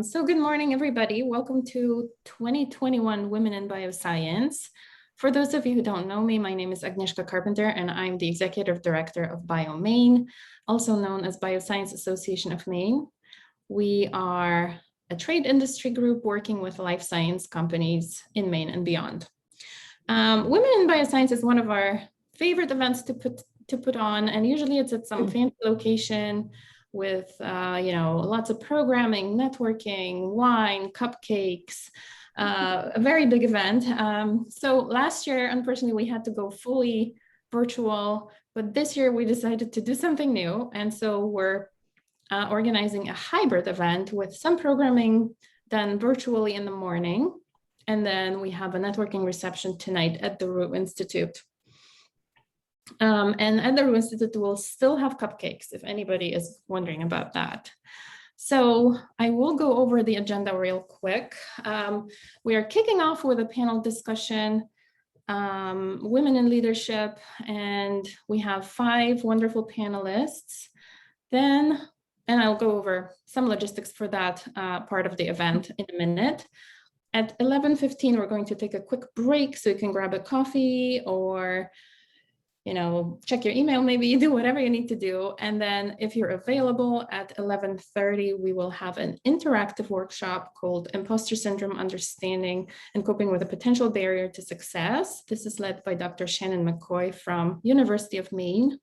So good morning, everybody. Welcome to 2021 Women in Bioscience. For those of you who don't know me, my name is Agnieszka Carpenter, and I'm the Executive Director of Maine, also known as Bioscience Association of Maine. We are a trade industry group working with life science companies in Maine and beyond. Women in Bioscience is one of our favorite events to put on, and usually it's at some fancy location with lots of programming, networking, wine, cupcakes, a very big event. So last year, unfortunately, we had to go fully virtual, but this year we decided to do something new. And so we're organizing a hybrid event with some programming done virtually in the morning. And then we have a networking reception tonight at the Roux Institute. And at the Roux Institute, we'll still have cupcakes if anybody is wondering about that. So I will go over the agenda real quick. We are kicking off with a panel discussion, women in leadership, and we have 5 wonderful panelists. And I'll go over some logistics for that part of the event in a minute. At 11:15, we're going to take a quick break so you can grab a coffee or check your email, maybe do whatever you need to do. And then if you're available at 11:30, we will have an interactive workshop called Imposter Syndrome, Understanding and Coping with a Potential Barrier to Success. This is led by Dr. Shannon McCoy from University of Maine.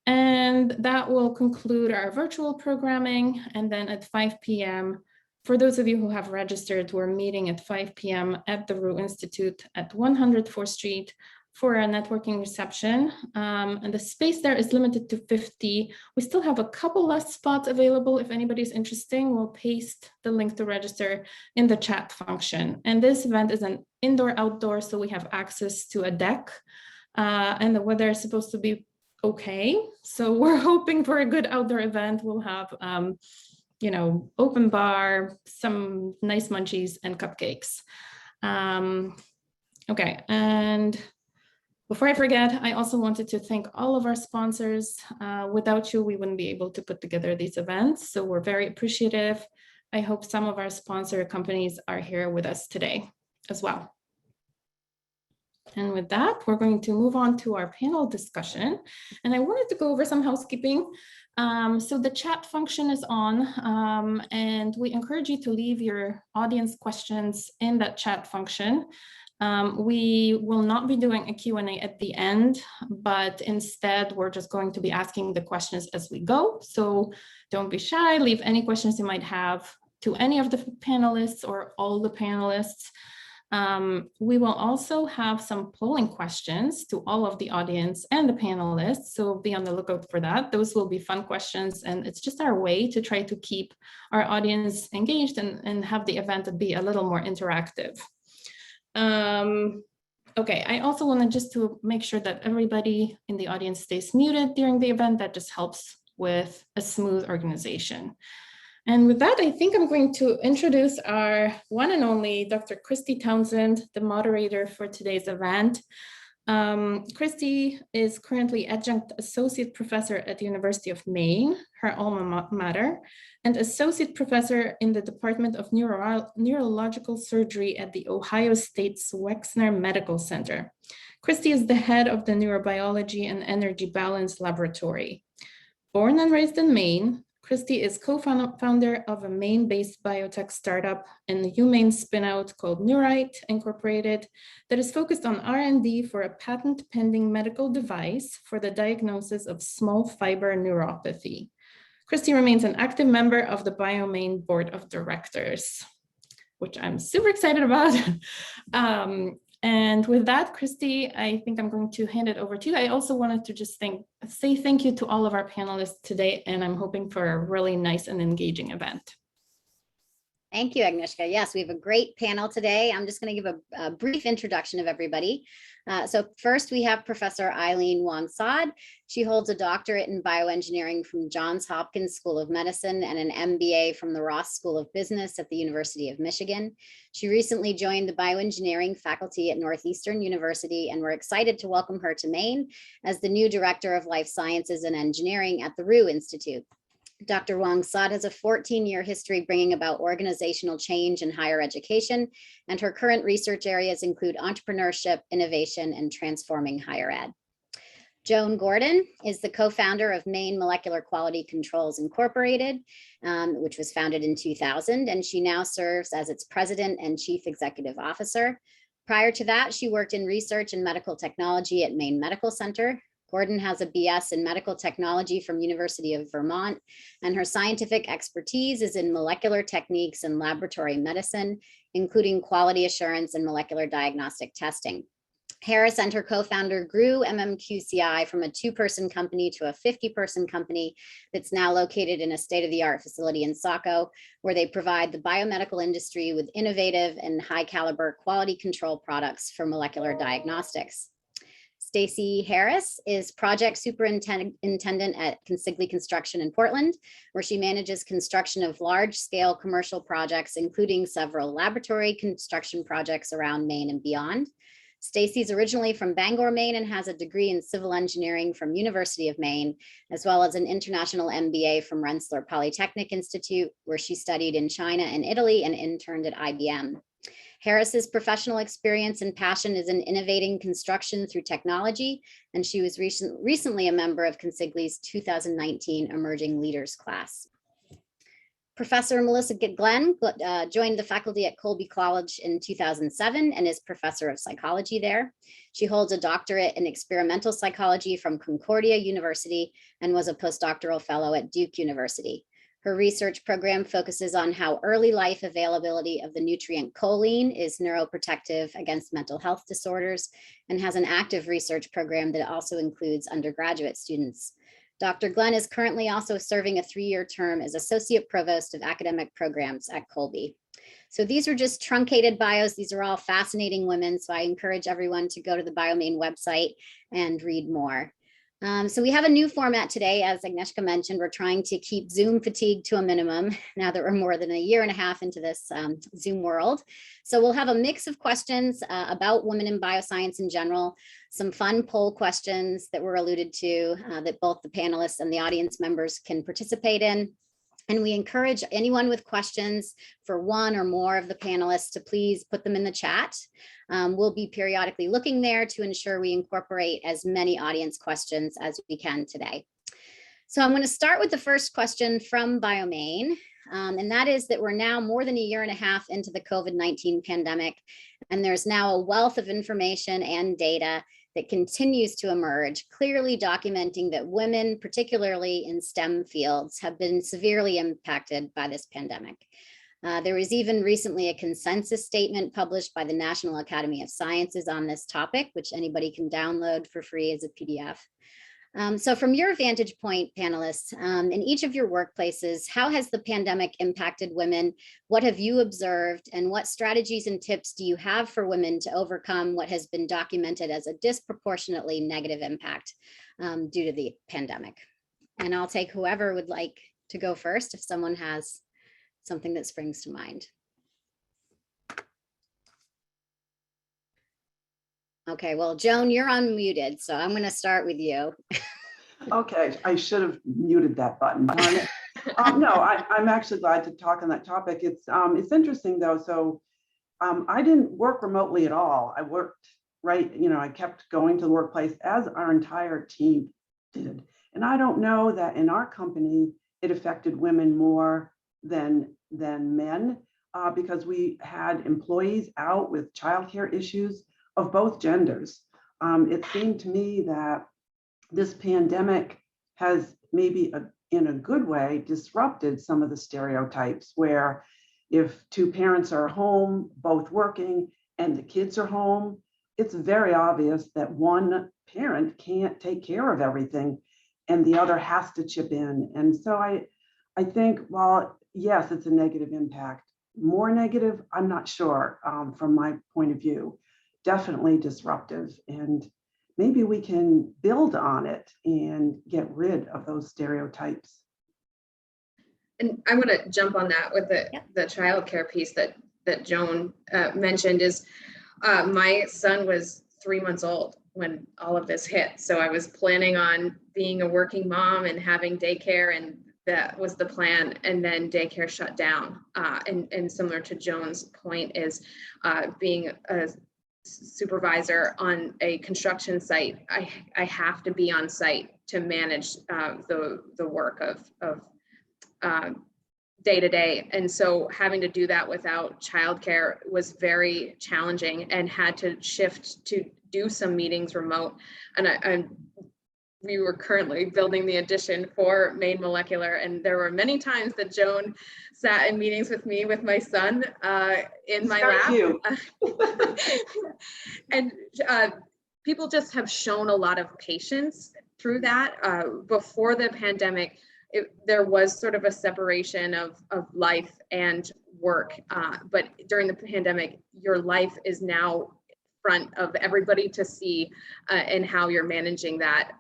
And that will conclude our virtual programming. And then at 5 p.m., for those of you who have registered, we're meeting at 5 p.m. at the Roux Institute at 104th Street for a networking reception. And the space there is limited to 50. We still have a couple less spots available. If anybody's interested, we'll paste the link to register in the chat function. And this event is an indoor-outdoor, so we have access to a deck. And the weather is supposed to be okay. So we're hoping for a good outdoor event. We'll have open bar, some nice munchies and cupcakes. Okay, and before I forget, I also wanted to thank all of our sponsors. Without you, we wouldn't be able to put together these events. So we're very appreciative. I hope some of our sponsor companies are here with us today as well. And with that, we're going to move on to our panel discussion. And I wanted to go over some housekeeping. So the chat function is on, and we encourage you to leave your audience questions in that chat function. We will not be doing a Q&A at the end, but instead we're just going to be asking the questions as we go. So don't be shy, leave any questions you might have to any of the panelists or all the panelists. We will also have some polling questions to all of the audience and the panelists, so be on the lookout for that. Those will be fun questions, and it's just our way to try to keep our audience engaged and have the event be a little more interactive. Okay, I also wanted just to make sure that everybody in the audience stays muted during the event. That just helps with a smooth organization. And with that, I think I'm going to introduce our one and only Dr. Kristy Townsend, the moderator for today's event. Kristy is currently adjunct associate professor at the University of Maine, her alma mater, and associate professor in the Department of Neurological Surgery at the Ohio State's Wexner Medical Center. Kristy is the head of the Neurobiology and Energy Balance Laboratory. Born and raised in Maine, Kristy is co-founder of a Maine-based biotech startup and the UMaine spinout called Neurite Incorporated that is focused on R&D for a patent-pending medical device for the diagnosis of small fiber neuropathy. Kristy remains an active member of the Maine Board of Directors, which I'm super excited about. And with that, Kristy, I think I'm going to hand it over to you. I also wanted to just say thank you to all of our panelists today, and I'm hoping for a really nice and engaging event. Thank you, Agnieszka. Yes, we have a great panel today. I'm just going to give a brief introduction of everybody. So first, we have Professor Aileen Huang-Saad. She holds a doctorate in bioengineering from Johns Hopkins School of Medicine and an MBA from the Ross School of Business at the University of Michigan. She recently joined the bioengineering faculty at Northeastern University, and we're excited to welcome her to Maine as the new Director of Life Sciences and Engineering at the Roux Institute. Dr. Huang-Saad has a 14-year history bringing about organizational change in higher education, and her current research areas include entrepreneurship, innovation, and transforming higher ed. Joan Gordon is the co-founder of Maine Molecular Quality Controls Incorporated, which was founded in 2000, and she now serves as its president and chief executive officer. Prior to that, she worked in research and medical technology at Maine Medical Center. Gordon has a BS in medical technology from University of Vermont, and her scientific expertise is in molecular techniques and laboratory medicine, including quality assurance and molecular diagnostic testing. Harris and her co-founder grew MMQCI from a 2-person company to a 50-person company that's now located in a state-of-the-art facility in Saco, where they provide the biomedical industry with innovative and high-caliber quality control products for molecular diagnostics. Stacey Harris is project superintendent at Consigli Construction in Portland, where she manages construction of large-scale commercial projects, including several laboratory construction projects around Maine and beyond. Stacey's originally from Bangor, Maine, and has a degree in civil engineering from University of Maine, as well as an international MBA from Rensselaer Polytechnic Institute, where she studied in China and Italy and interned at IBM. Harris's professional experience and passion is in innovating construction through technology, and she was recently a member of Consigli's 2019 Emerging Leaders class. Professor Melissa Glenn joined the faculty at Colby College in 2007 and is professor of psychology there. She holds a doctorate in experimental psychology from Concordia University and was a postdoctoral fellow at Duke University. Her research program focuses on how early life availability of the nutrient choline is neuroprotective against mental health disorders, and has an active research program that also includes undergraduate students. Dr. Glenn is currently also serving a 3-year term as Associate Provost of Academic Programs at Colby. So these are just truncated bios. These are all fascinating women. So I encourage everyone to go to the BioMaine website and read more. So we have a new format today. As Agnieszka mentioned, we're trying to keep Zoom fatigue to a minimum now that we're more than a year and a half into this Zoom world. So we'll have a mix of questions about women in bioscience in general, some fun poll questions that were alluded to that both the panelists and the audience members can participate in. And we encourage anyone with questions for one or more of the panelists to please put them in the chat. We'll be periodically looking there to ensure we incorporate as many audience questions as we can today. So I'm going to start with the first question from BioMaine, and that is that we're now more than a year and a half into the COVID-19 pandemic, and there's now a wealth of information and data that continues to emerge, clearly documenting that women, particularly in STEM fields, have been severely impacted by this pandemic. There was even recently a consensus statement published by the National Academy of Sciences on this topic, which anybody can download for free as a PDF. So from your vantage point, panelists, in each of your workplaces, how has the pandemic impacted women? What have you observed, and what strategies and tips do you have for women to overcome what has been documented as a disproportionately negative impact due to the pandemic? And I'll take whoever would like to go first if someone has something that springs to mind. Okay, well, Joan, you're unmuted, so I'm going to start with you. Okay, I should have muted that button. No, I'm actually glad to talk on that topic. It's interesting though. So I didn't work remotely at all. I worked I kept going to the workplace as our entire team did. And I don't know that in our company it affected women more than men because we had employees out with childcare issues of both genders. It seemed to me that this pandemic has maybe in a good way disrupted some of the stereotypes where if 2 parents are home, both working, and the kids are home, it's very obvious that one parent can't take care of everything and the other has to chip in. And so I think, while yes, it's a negative impact, more negative, I'm not sure from my point of view. Definitely disruptive, and maybe we can build on it and get rid of those stereotypes. And I want to jump on that with the childcare piece that Joan mentioned. Is my son was 3 months old when all of this hit, so I was planning on being a working mom and having daycare, and that was the plan, and then daycare shut down. And similar to Joan's point is being a supervisor on a construction site, I have to be on site to manage the work of day to day. And so having to do that without childcare was very challenging, and had to shift to do some meetings remote. And we were currently building the addition for Maine Molecular, and there were many times that Joan sat in meetings with me with my son in my lap. And people just have shown a lot of patience through that. Before the pandemic, there was sort of a separation of life and work, but during the pandemic, your life is now front of everybody to see, and how you're managing that.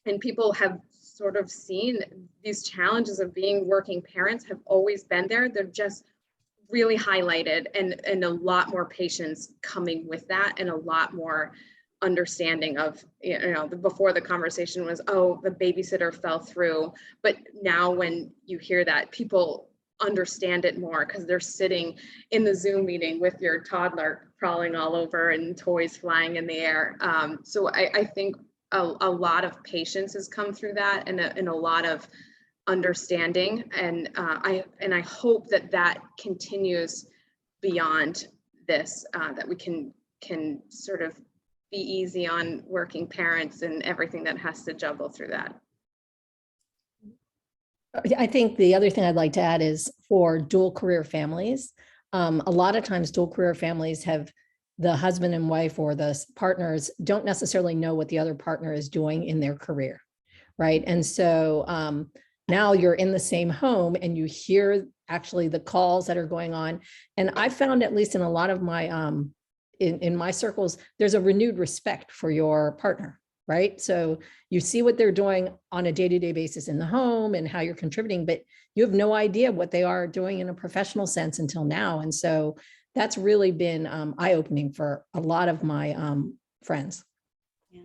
And people have sort of seen these challenges of being working parents have always been there. They're just really highlighted, and a lot more patience coming with that, and a lot more understanding of, before the conversation was, oh, the babysitter fell through. But now when you hear that, people understand it more because they're sitting in the Zoom meeting with your toddler crawling all over and toys flying in the air. So I think a lot of patience has come through that, and a lot of understanding. And I hope that continues beyond this, that we can sort of be easy on working parents and everything that has to juggle through that. I think the other thing I'd like to add is for dual career families. A lot of times dual career families have the husband and wife, or the partners don't necessarily know what the other partner is doing in their career, right? And so now you're in the same home and you hear actually the calls that are going on. And I found, at least in a lot of my, in my circles, there's a renewed respect for your partner, right? So you see what they're doing on a day-to-day basis in the home and how you're contributing, but you have no idea what they are doing in a professional sense until now. And so that's really been eye-opening for a lot of my friends. Yeah.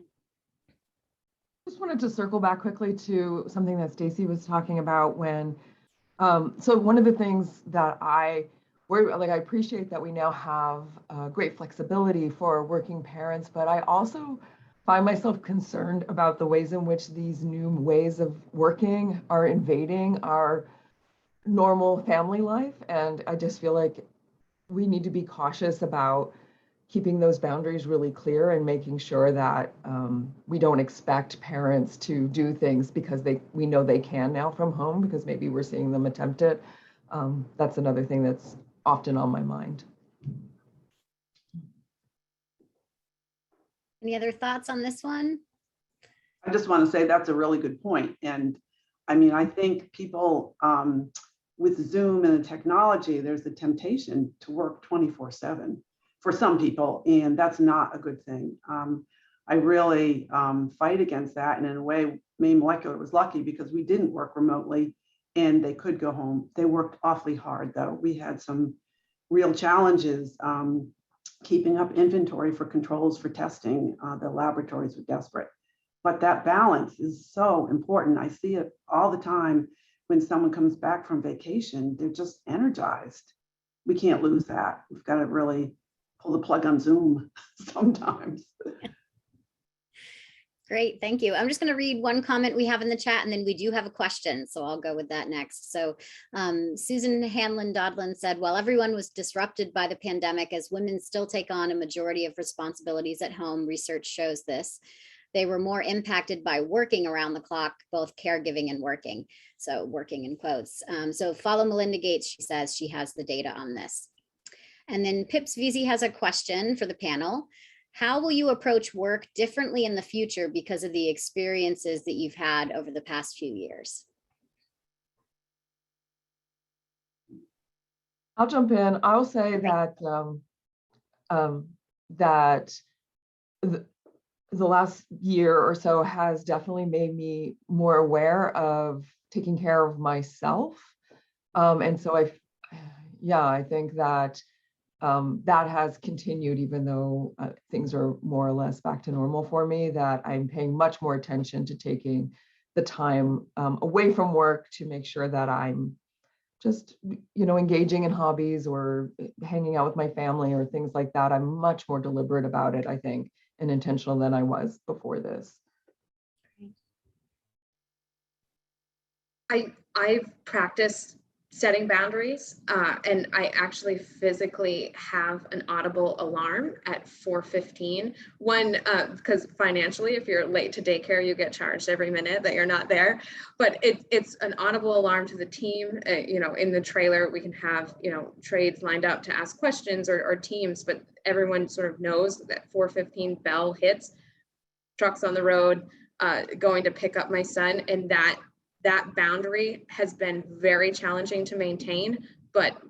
Just wanted to circle back quickly to something that Stacey was talking about when, so one of the things that I appreciate that we now have great flexibility for working parents, but I also find myself concerned about the ways in which these new ways of working are invading our normal family life. And I just feel like we need to be cautious about keeping those boundaries really clear and making sure that we don't expect parents to do things because we know they can now from home, because maybe we're seeing them attempt it. That's another thing that's often on my mind. Any other thoughts on this one? I just want to say that's a really good point. And I mean, I think people with Zoom and the technology, there's the temptation to work 24/7 for some people, and that's not a good thing. I really fight against that. And in a way, Maine Molecular was lucky because we didn't work remotely and they could go home. They worked awfully hard though. We had some real challenges keeping up inventory for controls for testing. The laboratories were desperate. But that balance is so important. I see it all the time when someone comes back from vacation, they're just energized. We can't lose that. We've got to really pull the plug on Zoom sometimes. Great, thank you. I'm just going to read one comment we have in the chat, and then we do have a question, so I'll go with that next. So Susan Hanlon-Dodlin said, while everyone was disrupted by the pandemic, as women still take on a majority of responsibilities at home, research shows this. They were more impacted by working around the clock, both caregiving and working. So working in quotes. So follow Melinda Gates, she says she has the data on this. And then Pips VZ has a question for the panel. How will you approach work differently in the future because of the experiences that you've had over the past few years? I'll jump in. I'll say that the last year or so has definitely made me more aware of taking care of myself. And so I think that that has continued, even though things are more or less back to normal for me, that I'm paying much more attention to taking the time away from work to make sure that I'm just, engaging in hobbies or hanging out with my family or things like that. I'm much more deliberate about it, I think, and intentional than I was before this. I've practiced setting boundaries, and I actually physically have an audible alarm at 4:15. One, because financially, if you're late to daycare, you get charged every minute that you're not there. But it's an audible alarm to the team. In the trailer, we can have trades lined up to ask questions or teams, but everyone sort of knows that 4:15 bell hits, trucks on the road, going to pick up my son, and that boundary has been very challenging to maintain, but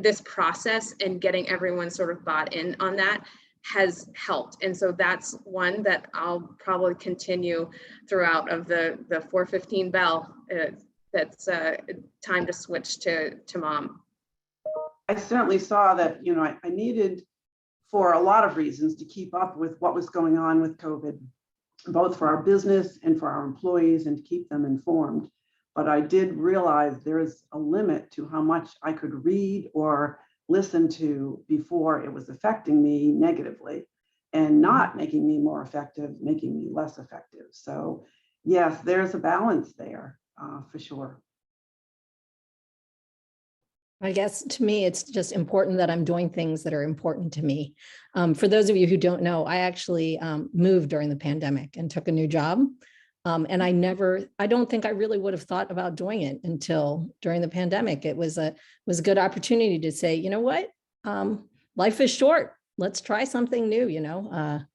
this process and getting everyone sort of bought in on that has helped. And so that's one that I'll probably continue throughout of the 4:15 bell. That's time to switch to mom. I certainly saw that, I needed, for a lot of reasons, to keep up with what was going on with COVID, both for our business and for our employees, and to keep them informed. But I did realize there is a limit to how much I could read or listen to before it was affecting me negatively and not making me more effective, making me less effective. So yes, there's a balance there for sure. I guess to me, it's just important that I'm doing things that are important to me. For those of you who don't know, I actually moved during the pandemic and took a new job. And I don't think I really would have thought about doing it until during the pandemic. It was a good opportunity to say, you know what, life is short. Let's try something new,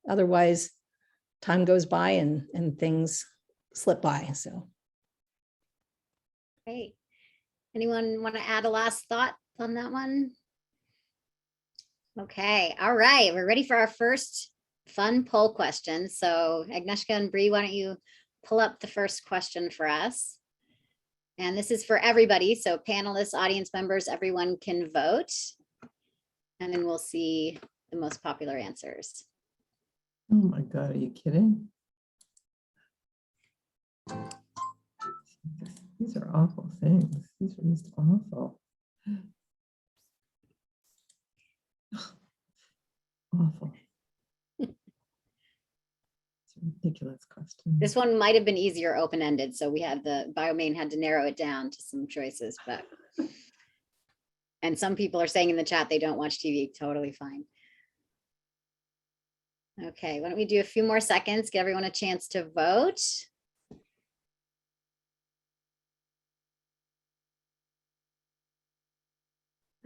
otherwise time goes by and things slip by. So. Great. Anyone want to add a last thought on that one? Okay. All right. We're ready for our first fun poll question. So Agnieszka and Bree, why don't you pull up the first question for us? And this is for everybody. So panelists, audience members, everyone can vote. And then we'll see the most popular answers. Oh my God, are you kidding? These are awful things. These are just awful. Awful. It's a ridiculous question. This one might have been easier open-ended, so we had Maine had to narrow it down to some choices, but and some people are saying in the chat they don't watch TV. Totally fine. Okay, why don't we do a few more seconds, give everyone a chance to vote.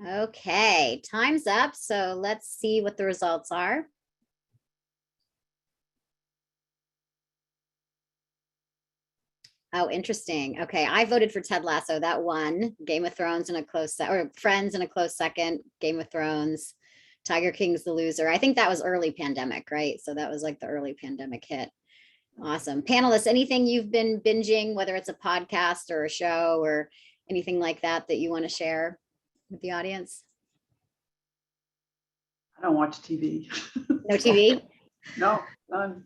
Okay, time's up. So let's see what the results are. Oh, interesting. Okay, I voted for Ted Lasso. That won. Game of Thrones in a close or Friends in a close second. Game of Thrones. Tiger King's the loser. I think that was early pandemic, right? So that was like the early pandemic hit. Awesome. Panelists, anything you've been binging, whether it's a podcast or a show or anything like that that you want to share with the audience? I don't watch TV. No TV? No, none.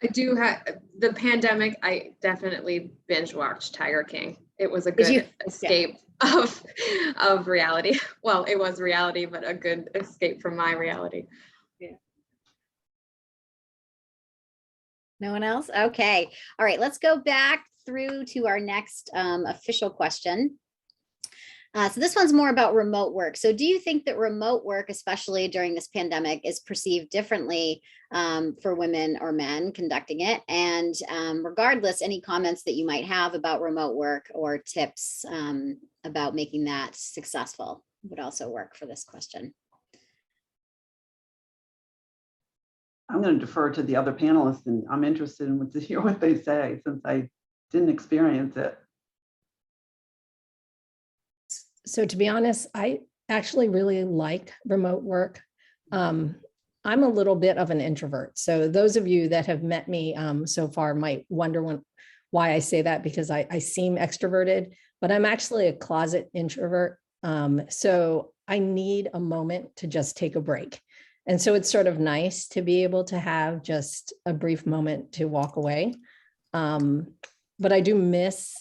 I do have the pandemic. I definitely binge watched Tiger King. It was a good escape of reality. Well, it was reality, but a good escape from my reality. Yeah. No one else? Okay. All right, let's go back through to our next official question. So this one's more about remote work. So do you think that remote work, especially during this pandemic, is perceived differently for women or men conducting it? And regardless, any comments that you might have about remote work or tips about making that successful would also work for this question. I'm going to defer to the other panelists, and I'm interested in to hear what they say since I didn't experience it. So to be honest, I actually really like remote work. I'm a little bit of an introvert. So those of you that have met me so far might wonder why I say that, because I seem extroverted, but I'm actually a closet introvert. So I need a moment to just take a break. And so it's sort of nice to be able to have just a brief moment to walk away. but I do miss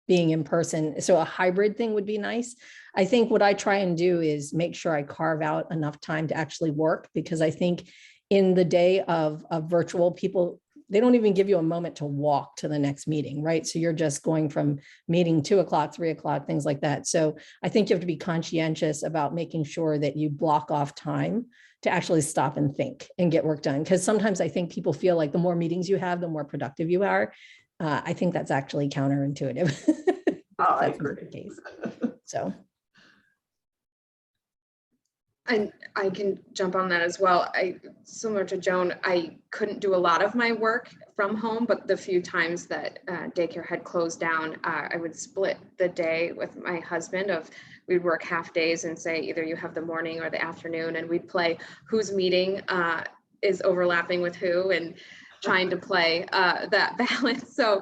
being in person. So a hybrid thing would be nice. I think what I try and do is make sure I carve out enough time to actually work, because I think in the day of virtual, people, they don't even give you a moment to walk to the next meeting, right? So you're just going from meeting 2 o'clock, 3 o'clock, things like that. So I think you have to be conscientious about making sure that you block off time to actually stop and think and get work done. Because sometimes I think people feel like the more meetings you have, the more productive you are. I think that's actually counterintuitive. Oh, I That's not agree. the case. So. And I can jump on that as well. Similar to Joan, I couldn't do a lot of my work from home, but the few times that daycare had closed down, I would split the day with my husband. We'd work half days and say either you have the morning or the afternoon, and we'd play whose meeting is overlapping with who, and trying to play that balance. So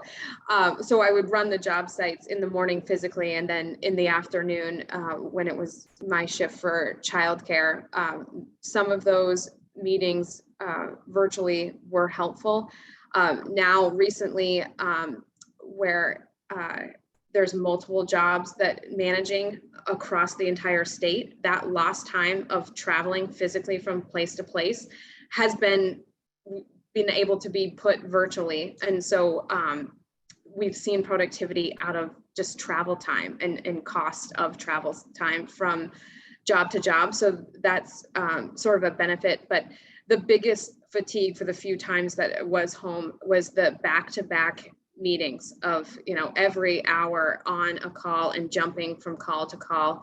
I would run the job sites in the morning physically, and then in the afternoon when it was my shift for childcare, some of those meetings virtually were helpful. Now recently, where there's multiple jobs that managing across the entire state, that lost time of traveling physically from place to place has been able to be put virtually. And so we've seen productivity out of just travel time and cost of travel time from job to job. So that's sort of a benefit. But the biggest fatigue for the few times that it was home was the back-to-back meetings of, every hour on a call and jumping from call to call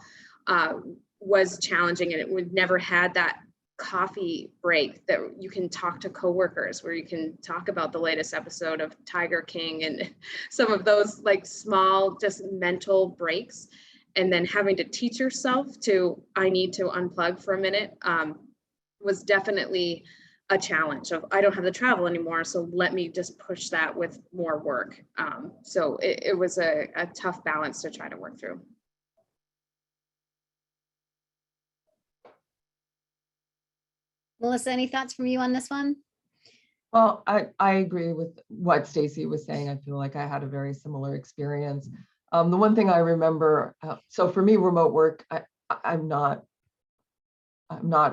was challenging. And we've never had that coffee break that you can talk to coworkers, where you can talk about the latest episode of Tiger King and some of those like small, just mental breaks. And then having to teach yourself to, I need to unplug for a minute, was definitely a challenge of, I don't have the travel anymore, so let me just push that with more work. So it was a tough balance to try to work through. Melissa, any thoughts from you on this one? Well, I agree with what Stacey was saying. I feel like I had a very similar experience. The one thing I remember, so for me, remote work, I'm not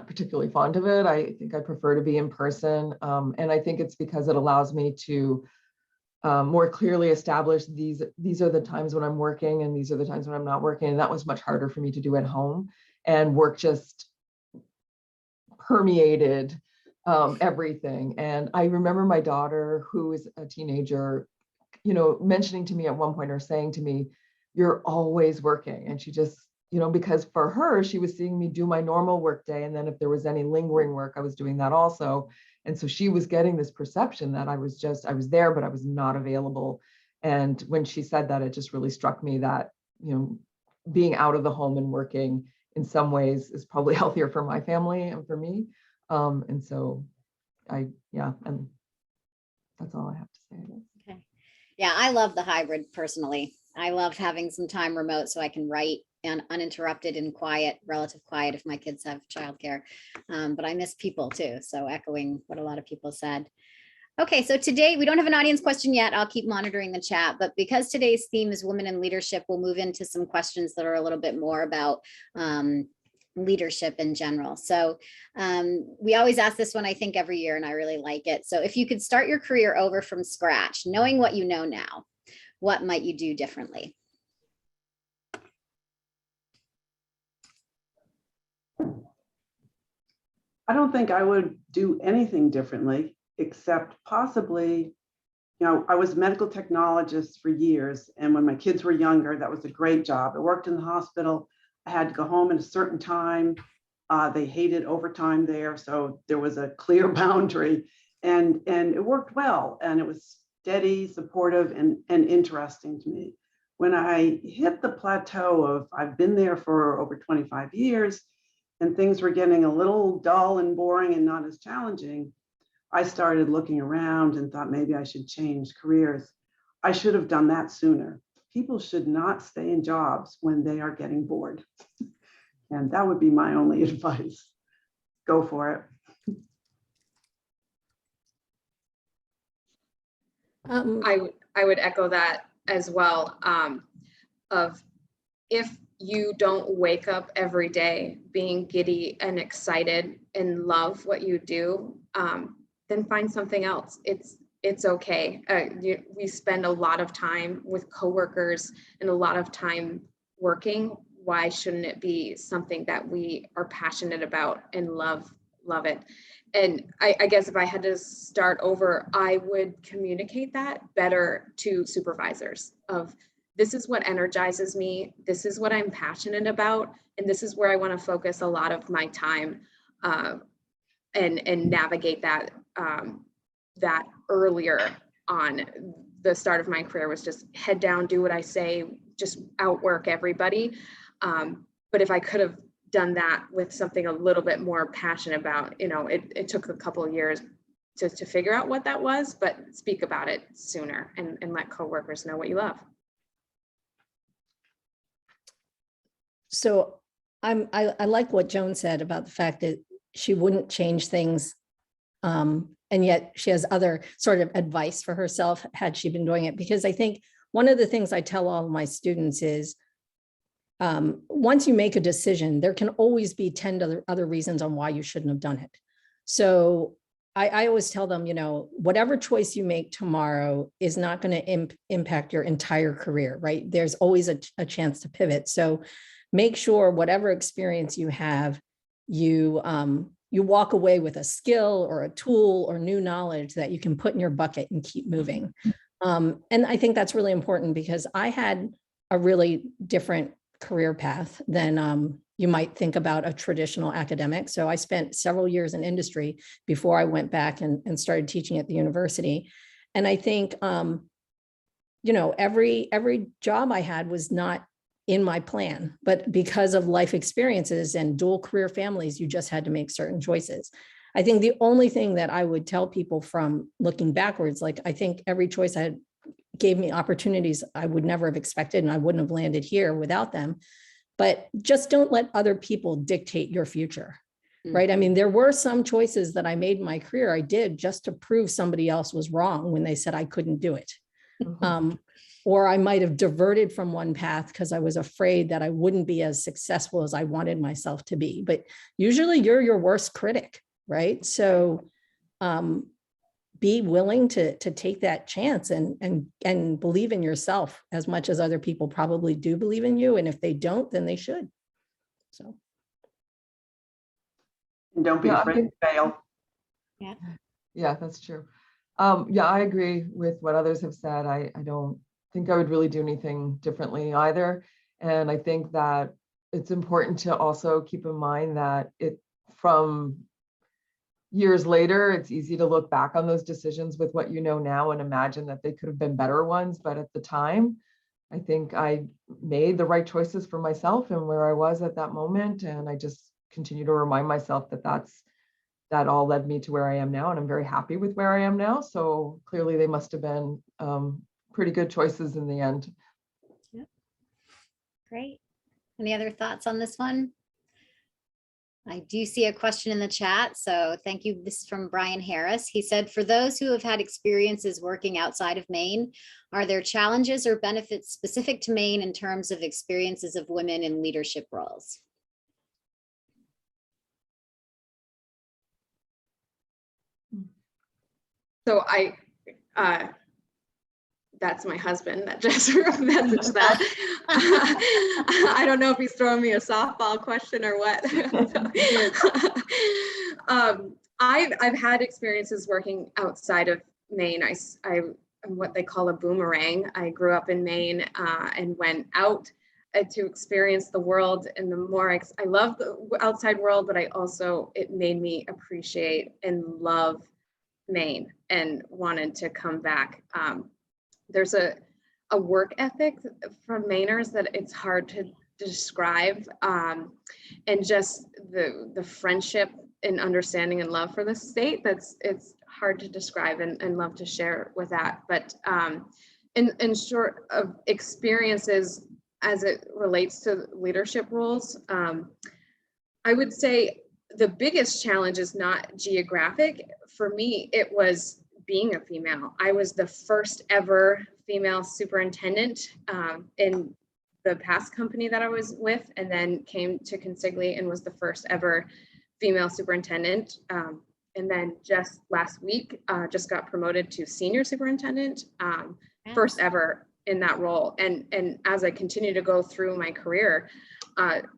particularly fond of it. I think I prefer to be in person. And I think it's because it allows me to more clearly establish these are the times when I'm working and these are the times when I'm not working. And that was much harder for me to do at home, and work just permeated everything. And I remember my daughter, who is a teenager, mentioning to me at one point, or saying to me, "You're always working." And she just, because for her, she was seeing me do my normal work day. And then if there was any lingering work, I was doing that also. And so she was getting this perception that I was there, but I was not available. And when she said that, it just really struck me that, being out of the home and working in some ways is probably healthier for my family and for me. And so and that's all I have to say. Okay. Yeah, I love the hybrid personally. I love having some time remote so I can write and uninterrupted and quiet, relative quiet if my kids have childcare. But I miss people too. So echoing what a lot of people said. Okay, so today we don't have an audience question yet. I'll keep monitoring the chat, but because today's theme is women in leadership, we'll move into some questions that are a little bit more about leadership in general. So we always ask this one, I think, every year, and I really like it. So if you could start your career over from scratch, knowing what you know now, what might you do differently? I don't think I would do anything differently, except possibly, I was a medical technologist for years. And when my kids were younger, that was a great job. I worked in the hospital. I had to go home at a certain time. They hated overtime there. So there was a clear boundary, and it worked well. And it was steady, supportive, and interesting to me. When I hit the plateau of, I've been there for over 25 years, and things were getting a little dull and boring and not as challenging, I started looking around and thought maybe I should change careers. I should have done that sooner. People should not stay in jobs when they are getting bored. And that would be my only advice. Go for it. I would echo that as well. Of if you don't wake up every day being giddy and excited and love what you do, then find something else. It's okay. We spend a lot of time with coworkers and a lot of time working. Why shouldn't it be something that we are passionate about and love it? And I guess if I had to start over, I would communicate that better to supervisors of, this is what energizes me, this is what I'm passionate about, and this is where I want to focus a lot of my time, and navigate that that earlier on. The start of my career was just head down, do what I say, just outwork everybody. But if I could have done that with something a little bit more passionate about, it took a couple of years to figure out what that was, but speak about it sooner and let coworkers know what you love. So I like what Joan said about the fact that she wouldn't change things. And yet she has other sort of advice for herself had she been doing it. Because I think one of the things I tell all of my students is, once you make a decision, there can always be 10 other reasons on why you shouldn't have done it. So I always tell them, whatever choice you make tomorrow is not going to impact your entire career, right? There's always a chance to pivot. So make sure whatever experience you have, you walk away with a skill or a tool or new knowledge that you can put in your bucket and keep moving. And I think that's really important because I had a really different career path than you might think about a traditional academic. So I spent several years in industry before I went back and started teaching at the university. And I think, every job I had was not in my plan, but because of life experiences and dual career families, you just had to make certain choices. I think the only thing that I would tell people from looking backwards, like I think every choice I had gave me opportunities I would never have expected, and I wouldn't have landed here without them. But just don't let other people dictate your future, right? I mean, there were some choices that I made in my career I did just to prove somebody else was wrong when they said I couldn't do it. Or I might have diverted from one path because I was afraid that I wouldn't be as successful as I wanted myself to be. But usually you're your worst critic, right? So be willing to take that chance and believe in yourself as much as other people probably do believe in you. And if they don't, then they should. So. And don't be afraid to fail. Yeah, that's true. Yeah, I agree with what others have said. I don't think I would really do anything differently either. And I think that it's important to also keep in mind that from years later, it's easy to look back on those decisions with what you know now and imagine that they could have been better ones. But at the time, I think I made the right choices for myself and where I was at that moment. And I just continue to remind myself that all led me to where I am now. And I'm very happy with where I am now. So clearly they must have been pretty good choices in the end. Yep. Great. Any other thoughts on this one? I do see a question in the chat, so thank you. This is from Brian Harris. He said, for those who have had experiences working outside of Maine, are there challenges or benefits specific to Maine in terms of experiences of women in leadership roles? So that's my husband that just messaged that. I don't know if he's throwing me a softball question or what. I've had experiences working outside of Maine. I'm what they call a boomerang. I grew up in Maine and went out to experience the world. And the more I love the outside world, but it made me appreciate and love Maine and wanted to come back. There's a work ethic from Mainers that it's hard to describe, and just the friendship and understanding and love for the state, it's hard to describe and love to share with that. But in short of experiences as it relates to leadership roles, I would say the biggest challenge is not geographic. For me, it was being a female. I was the first ever female superintendent in the past company that I was with, and then came to Consigli and was the first ever female superintendent. And then just last week, just got promoted to senior superintendent, first ever in that role. And as I continue to go through my career,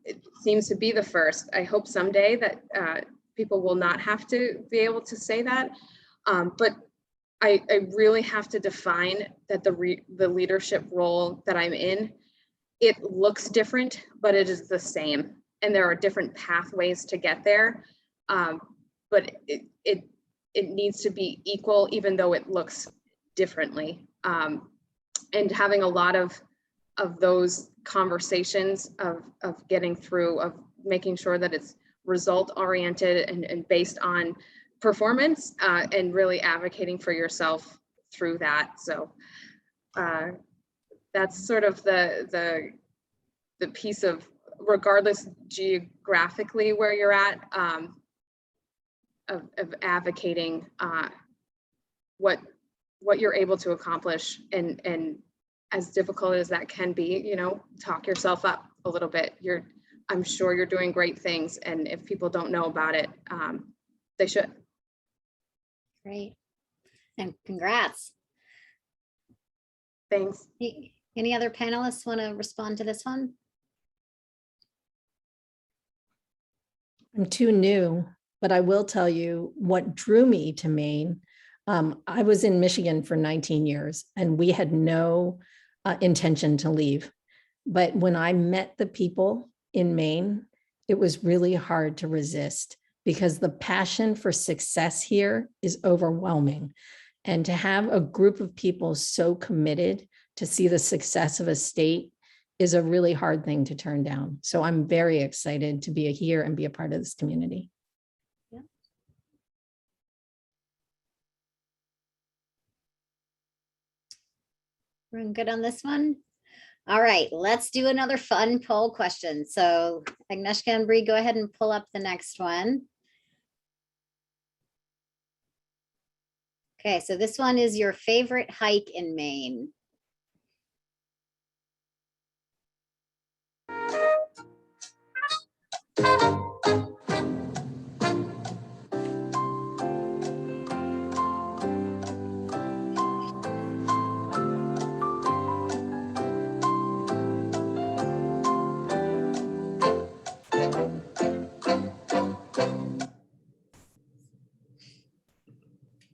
it seems to be the first. I hope someday that people will not have to be able to say that. But I really have to define that the leadership role that I'm in, it looks different, but it is the same. And there are different pathways to get there. But it needs to be equal, even though it looks differently. And having a lot of those conversations of getting through, of making sure that it's result oriented and based on performance, and really advocating for yourself through that. So that's sort of the piece of, regardless geographically where you're at, of advocating what you're able to accomplish, and as difficult as that can be, you know, talk yourself up a little bit. I'm sure you're doing great things, and if people don't know about it, they should. Great, and congrats. Thanks. Any other panelists want to respond to this one? I'm too new, but I will tell you what drew me to Maine. I was in Michigan for 19 years, and we had no intention to leave. But when I met the people in Maine, it was really hard to resist, because the passion for success here is overwhelming. And to have a group of people so committed to see the success of a state is a really hard thing to turn down. So I'm very excited to be here and be a part of this community. Yeah. We're good on this one. All right, let's do another fun poll question. So Agnieszka and Bree, go ahead and pull up the next one. Okay, so this one is your favorite hike in Maine.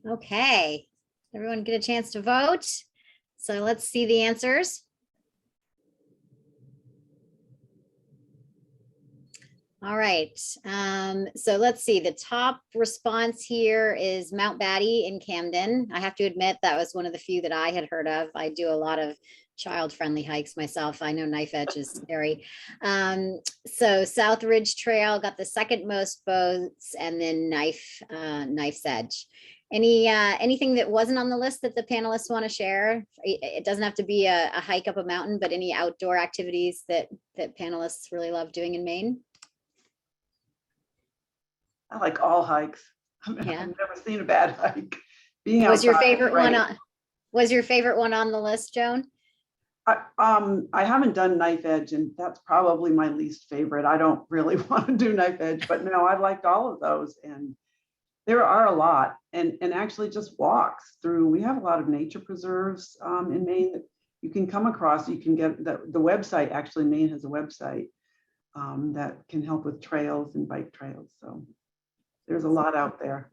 Okay, everyone get a chance to vote. So let's see the answers. All right, so let's see. The top response here is Mount Batty in Camden. I have to admit that was one of the few that I had heard of. I do a lot of child-friendly hikes myself. I know Knife Edge is scary. So South Ridge Trail got the second most votes, and then Knife's Edge. Anything that wasn't on the list that the panelists want to share? It doesn't have to be a hike up a mountain, but any outdoor activities that panelists really love doing in Maine? I like all hikes. Yeah. I've never seen a bad hike. Being Was your outside is favorite great. one on? Was your favorite one on the list, Joan? I haven't done Knife Edge, and that's probably my least favorite. I don't really want to do Knife Edge, but no, I liked all of those, and there are a lot, and actually just walks through. We have a lot of nature preserves in Maine that you can come across. You can get the website. Actually, Maine has a website that can help with trails and bike trails. So there's a lot out there.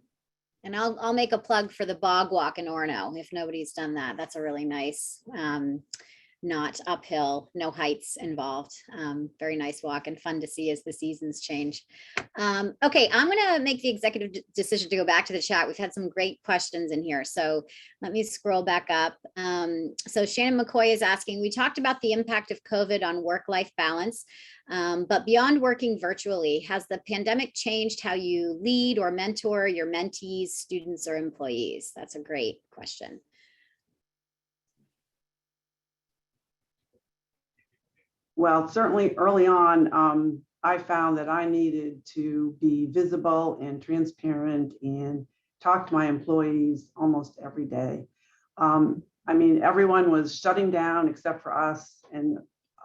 And I'll make a plug for the Bog Walk in Orono if nobody's done that. That's a really nice, not uphill, no heights involved. Very nice walk and fun to see as the seasons change. Okay, I'm gonna make the executive decision to go back to the chat. We've had some great questions in here. So let me scroll back up. So Shannon McCoy is asking, we talked about the impact of COVID on work-life balance, but beyond working virtually, has the pandemic changed how you lead or mentor your mentees, students, or employees? That's a great question. Well, certainly early on, I found that I needed to be visible and transparent and talk to my employees almost every day. I mean, everyone was shutting down except for us and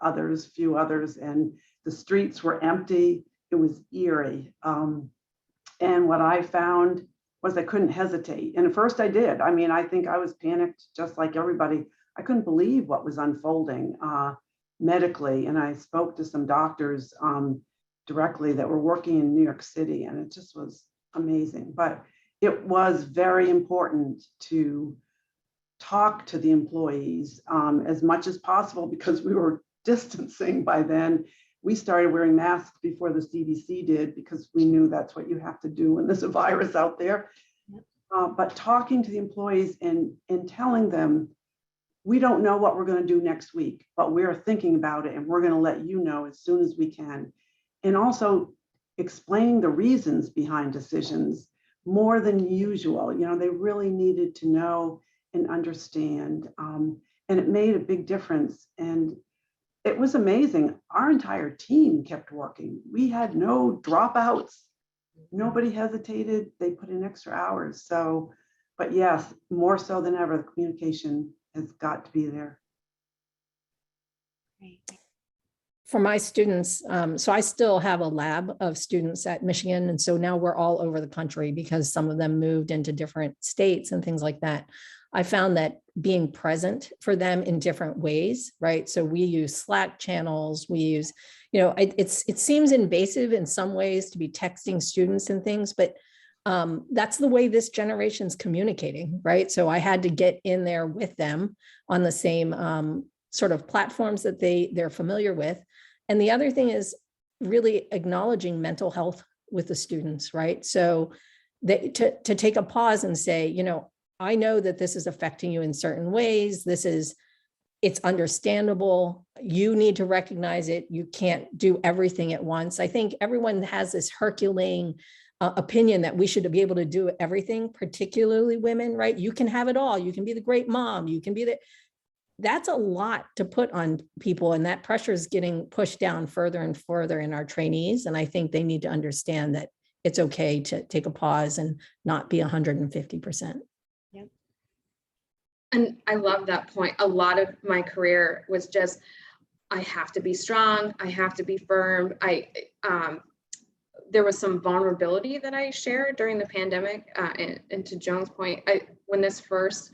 others, few others, and the streets were empty. It was eerie. And what I found was I couldn't hesitate. And at first I did. I mean, I think I was panicked just like everybody. I couldn't believe what was unfolding medically. And I spoke to some doctors directly that were working in New York City, and it just was amazing. But it was very important to talk to the employees as much as possible because we were distancing by then. We started wearing masks before the CDC did because we knew that's what you have to do when there's a virus out there. But talking to the employees and telling them, we don't know what we're going to do next week, but we're thinking about it and we're going to let you know as soon as we can. And also explaining the reasons behind decisions more than usual. You know, they really needed to know and understand. And it made a big difference. And it was amazing. Our entire team kept working. We had no dropouts. Nobody hesitated. They put in extra hours. So, but yes, more so than ever, the communication has got to be there. For my students, so I still have a lab of students at Michigan. And so now we're all over the country because some of them moved into different states and things like that. I found that being present for them in different ways, right? So we use Slack channels, we use, you know, it seems invasive in some ways to be texting students and things, but that's the way this generation's communicating, right? So I had to get in there with them on the same sort of platforms that they're familiar with. And the other thing is really acknowledging mental health with the students, right? So to take a pause and say, you know, I know that this is affecting you in certain ways. It's understandable. You need to recognize it. You can't do everything at once. I think everyone has this Herculean opinion that we should be able to do everything, particularly women, right? You can have it all. You can be the great mom. You can be that's a lot to put on people. And that pressure is getting pushed down further and further in our trainees. And I think they need to understand that it's okay to take a pause and not be 150%. And I love that point. A lot of my career was just, I have to be strong. I have to be firm. There was some vulnerability that I shared during the pandemic. And to Joan's point, when this first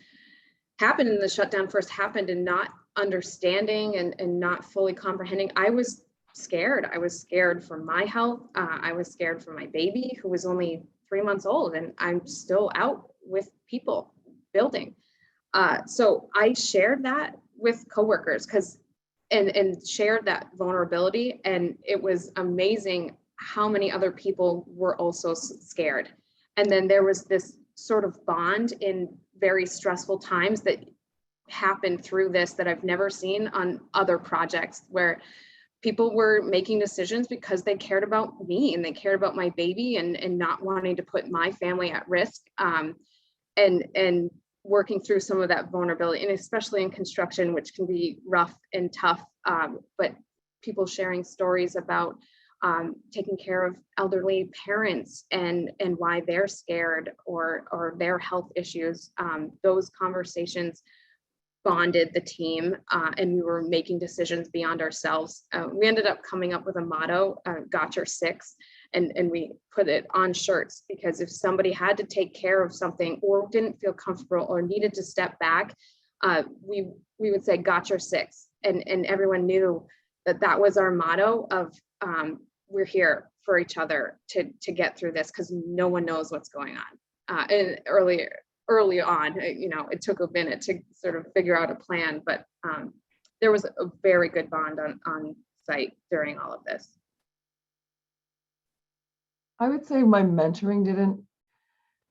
happened and the shutdown first happened and not understanding and not fully comprehending, I was scared. I was scared for my health. I was scared for my baby who was only 3 months old and I'm still out with people building. So I shared that with coworkers and shared that vulnerability. And it was amazing how many other people were also scared. And then there was this sort of bond in very stressful times that happened through this that I've never seen on other projects where people were making decisions because they cared about me and they cared about my baby and not wanting to put my family at risk. And working through some of that vulnerability, and especially in construction, which can be rough and tough, but people sharing stories about taking care of elderly parents and why they're scared or their health issues. Those conversations bonded the team and we were making decisions beyond ourselves. We ended up coming up with a motto, got your six, and we put it on shirts because if somebody had to take care of something or didn't feel comfortable or needed to step back, we would say got your six, and everyone knew that was our motto of we're here for each other to get through this because no one knows what's going on. And early on, you know, it took a minute to sort of figure out a plan, but there was a very good bond on site during all of this. I would say my mentoring didn't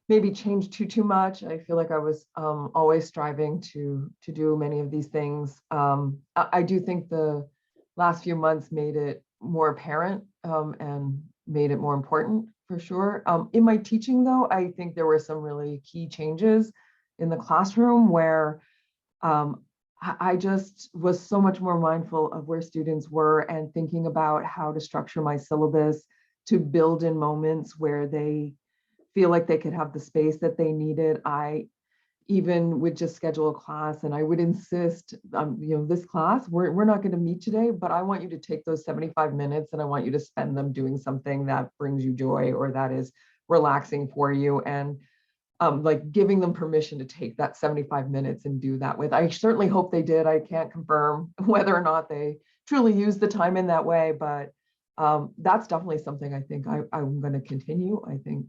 maybe change too much. I feel like I was always striving to do many of these things. I do think the last few months made it more apparent and made it more important for sure. In my teaching though, I think there were some really key changes in the classroom where I just was so much more mindful of where students were and thinking about how to structure my syllabus to build in moments where they feel like they could have the space that they needed, I even would just schedule a class, and I would insist, this class, we're not going to meet today, but I want you to take those 75 minutes and I want you to spend them doing something that brings you joy or that is relaxing for you. And like giving them permission to take that 75 minutes and do that with. I certainly hope they did. I can't confirm whether or not they truly used the time in that way, but that's definitely something I think I'm going to continue. I think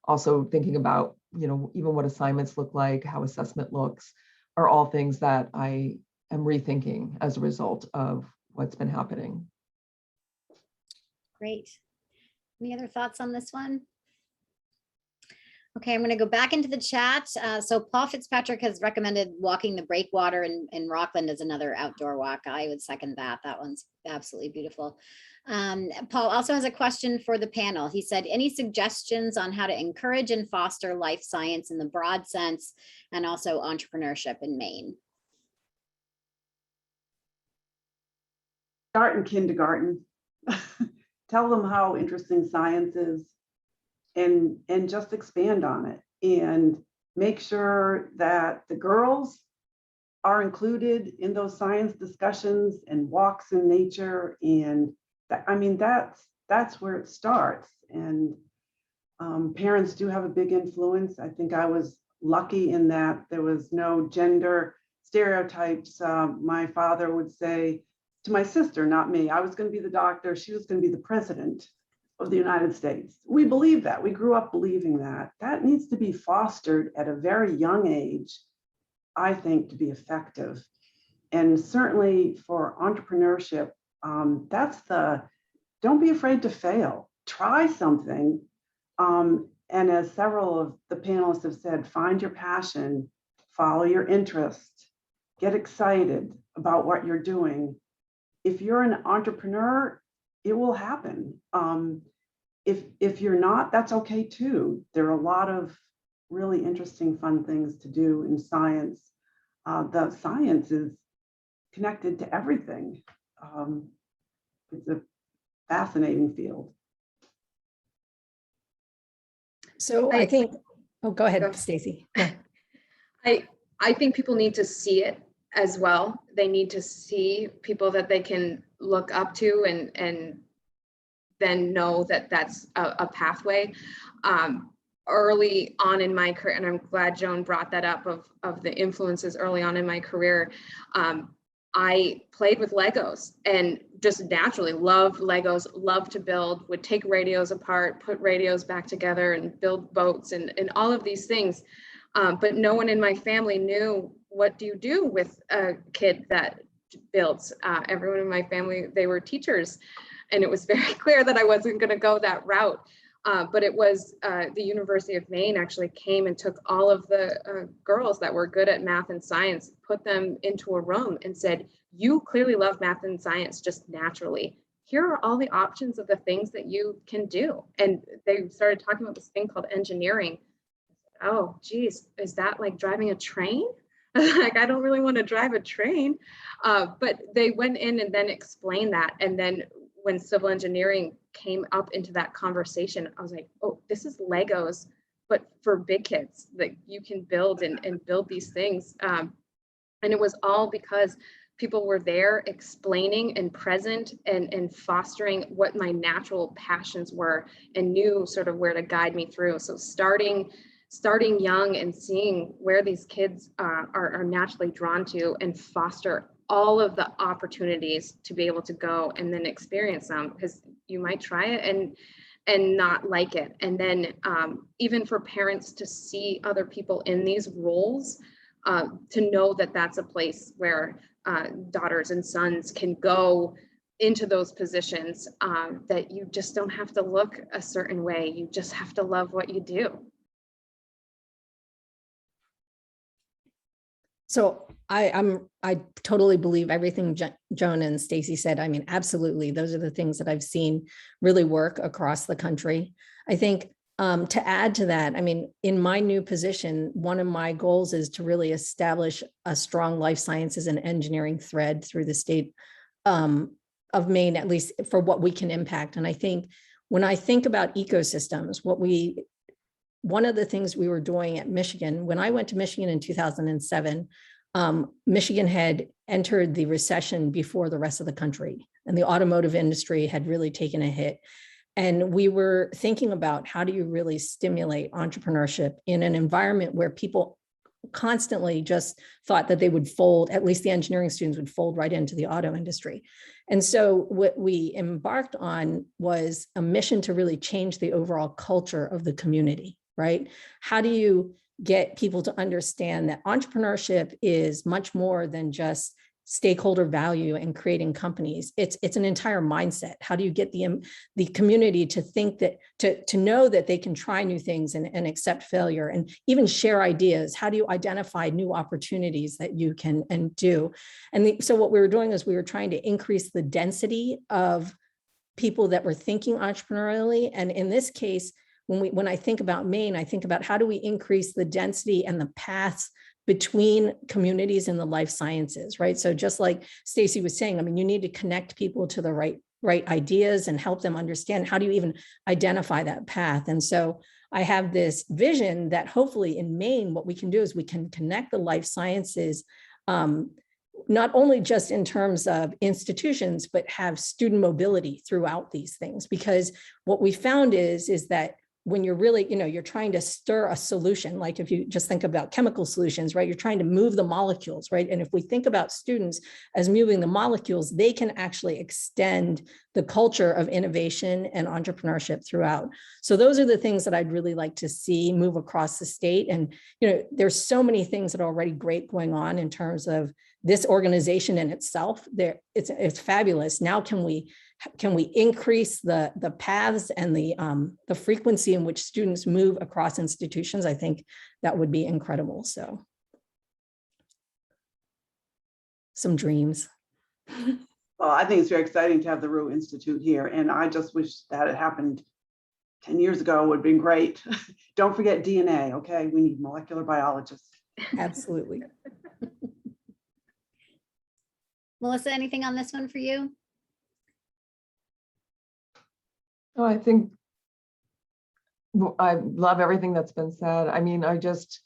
also thinking about, even what assignments look like, how assessment looks, are all things that I am rethinking as a result of what's been happening. Great. Any other thoughts on this one? Okay, I'm going to go back into the chat. So Paul Fitzpatrick has recommended walking the breakwater in Rockland as another outdoor walk. I would second that. That one's absolutely beautiful. Paul also has a question for the panel. He said, any suggestions on how to encourage and foster life science in the broad sense and also entrepreneurship in Maine? Start in kindergarten. Tell them how interesting science is and just expand on it and make sure that the girls are included in those science discussions and walks in nature. And that's where it starts. And parents do have a big influence. I think I was lucky in that there was no gender stereotypes. My father would say to my sister, not me, I was going to be the doctor, she was going to be the president of the United States. We believe that. We grew up believing that. That needs to be fostered at a very young age, I think, to be effective. And certainly for entrepreneurship, don't be afraid to fail. Try something. And as several of the panelists have said, find your passion, follow your interest, get excited about what you're doing. If you're an entrepreneur, it will happen. If you're not, that's okay too. There are a lot of really interesting, fun things to do in science. The science is connected to everything. It's a fascinating field. So I think, oh, go ahead, Stacey. Yeah. I think people need to see it as well. They need to see people that they can look up to and then know that that's a pathway. Early on in my career, and I'm glad Joan brought that up of the influences early on in my career, I played with Legos and just naturally loved Legos, loved to build, would take radios apart, put radios back together and build boats and all of these things. But no one in my family knew, what do you do with a kid that builds? Everyone in my family, they were teachers. And it was very clear that I wasn't going to go that route. But it was the University of Maine actually came and took all of the girls that were good at math and science, put them into a room and said, you clearly love math and science just naturally. Here are all the options of the things that you can do. And they started talking about this thing called engineering. Oh, geez, is that like driving a train? Like, I don't really want to drive a train. But they went in and then explained that. And then when civil engineering came up into that conversation, I was like, oh, this is Legos, but for big kids that you can build and build these things. And it was all because people were there explaining and present and fostering what my natural passions were and knew sort of where to guide me through. So starting young and seeing where these kids are naturally drawn to and foster all of the opportunities to be able to go and then experience them, because you might try it and not like it. And then even for parents to see other people in these roles, to know that that's a place where daughters and sons can go into those positions, that you just don't have to look a certain way. You just have to love what you do. So I totally believe everything Joan and Stacey said. I mean, absolutely. Those are the things that I've seen really work across the country. I think to add to that, I mean, in my new position, one of my goals is to really establish a strong life sciences and engineering thread through the state of Maine, at least for what we can impact. And I think when I think about ecosystems, what we one of the things we were doing at Michigan, when I went to Michigan in 2007, Michigan had entered the recession before the rest of the country, and the automotive industry had really taken a hit. And we were thinking about how do you really stimulate entrepreneurship in an environment where people constantly just thought that they would fold, at least the engineering students would fold right into the auto industry. And so what we embarked on was a mission to really change the overall culture of the community, right? How do you get people to understand that entrepreneurship is much more than just stakeholder value and creating companies? It's an entire mindset. How do you get the community to think that, to know that they can try new things and accept failure and even share ideas? How do you identify new opportunities that you can and do? And so what we were doing is we were trying to increase the density of people that were thinking entrepreneurially. And in this case, when I think about Maine, I think about how do we increase the density and the paths between communities in the life sciences, right? So just like Stacey was saying, I mean, you need to connect people to the right ideas and help them understand how do you even identify that path. And so I have this vision that hopefully in Maine, what we can do is we can connect the life sciences, not only just in terms of institutions, but have student mobility throughout these things. Because what we found is that when you're really, you're trying to stir a solution, like if you just think about chemical solutions, right? You're trying to move the molecules, right? And if we think about students as moving the molecules, they can actually extend the culture of innovation and entrepreneurship throughout. So those are the things that I'd really like to see move across the state. And, there's so many things that are already great going on in terms of this organization in itself. It's fabulous. Now, can we increase the paths and the frequency in which students move across institutions? I think that would be incredible. So some dreams. Well, I think it's very exciting to have the Roux Institute here, and I just wish that it happened 10 years ago. Would have been great. Don't forget DNA, okay? We need molecular biologists. Absolutely. Melissa, anything on this one for you? Oh, I think I love everything that's been said. I mean, I guess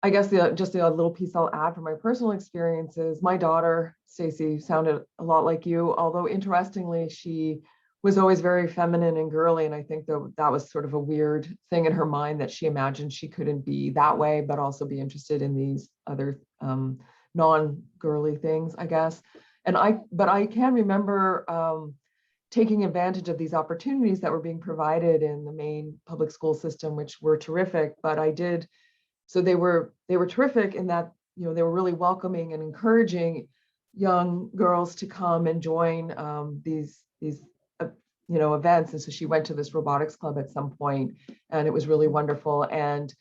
the little piece I'll add from my personal experiences, my daughter, Stacey, sounded a lot like you, although interestingly, she was always very feminine and girly. And I think that was sort of a weird thing in her mind that she imagined she couldn't be that way, but also be interested in these other non-girly things, I guess. But I can remember taking advantage of these opportunities that were being provided in the Maine public school system, which were terrific. But so they were terrific in that, they were really welcoming and encouraging young girls to come and join these events. And so she went to this robotics club at some point, and it was really wonderful. And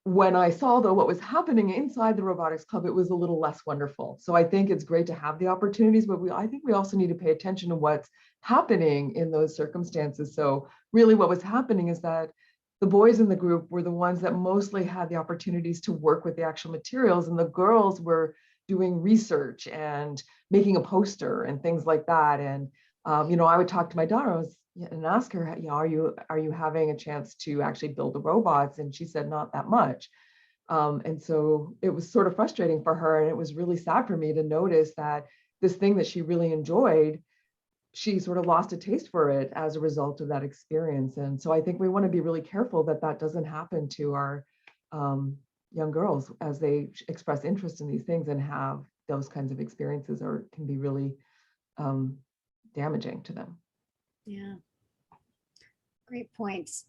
when I saw, though, what was happening inside the robotics club, it was a little less wonderful. So I think it's great to have the opportunities, but I think we also need to pay attention to what's happening in those circumstances. So really what was happening is that the boys in the group were the ones that mostly had the opportunities to work with the actual materials, and the girls were doing research and making a poster and things like that. And I would talk to my daughter and ask her, are you having a chance to actually build the robots? And she said, not that much. And so it was sort of frustrating for her. And it was really sad for me to notice that this thing that she really enjoyed, she sort of lost a taste for it as a result of that experience. And so I think we want to be really careful that that doesn't happen to our young girls as they express interest in these things and have those kinds of experiences, or can be really damaging to them. Yeah. Great points.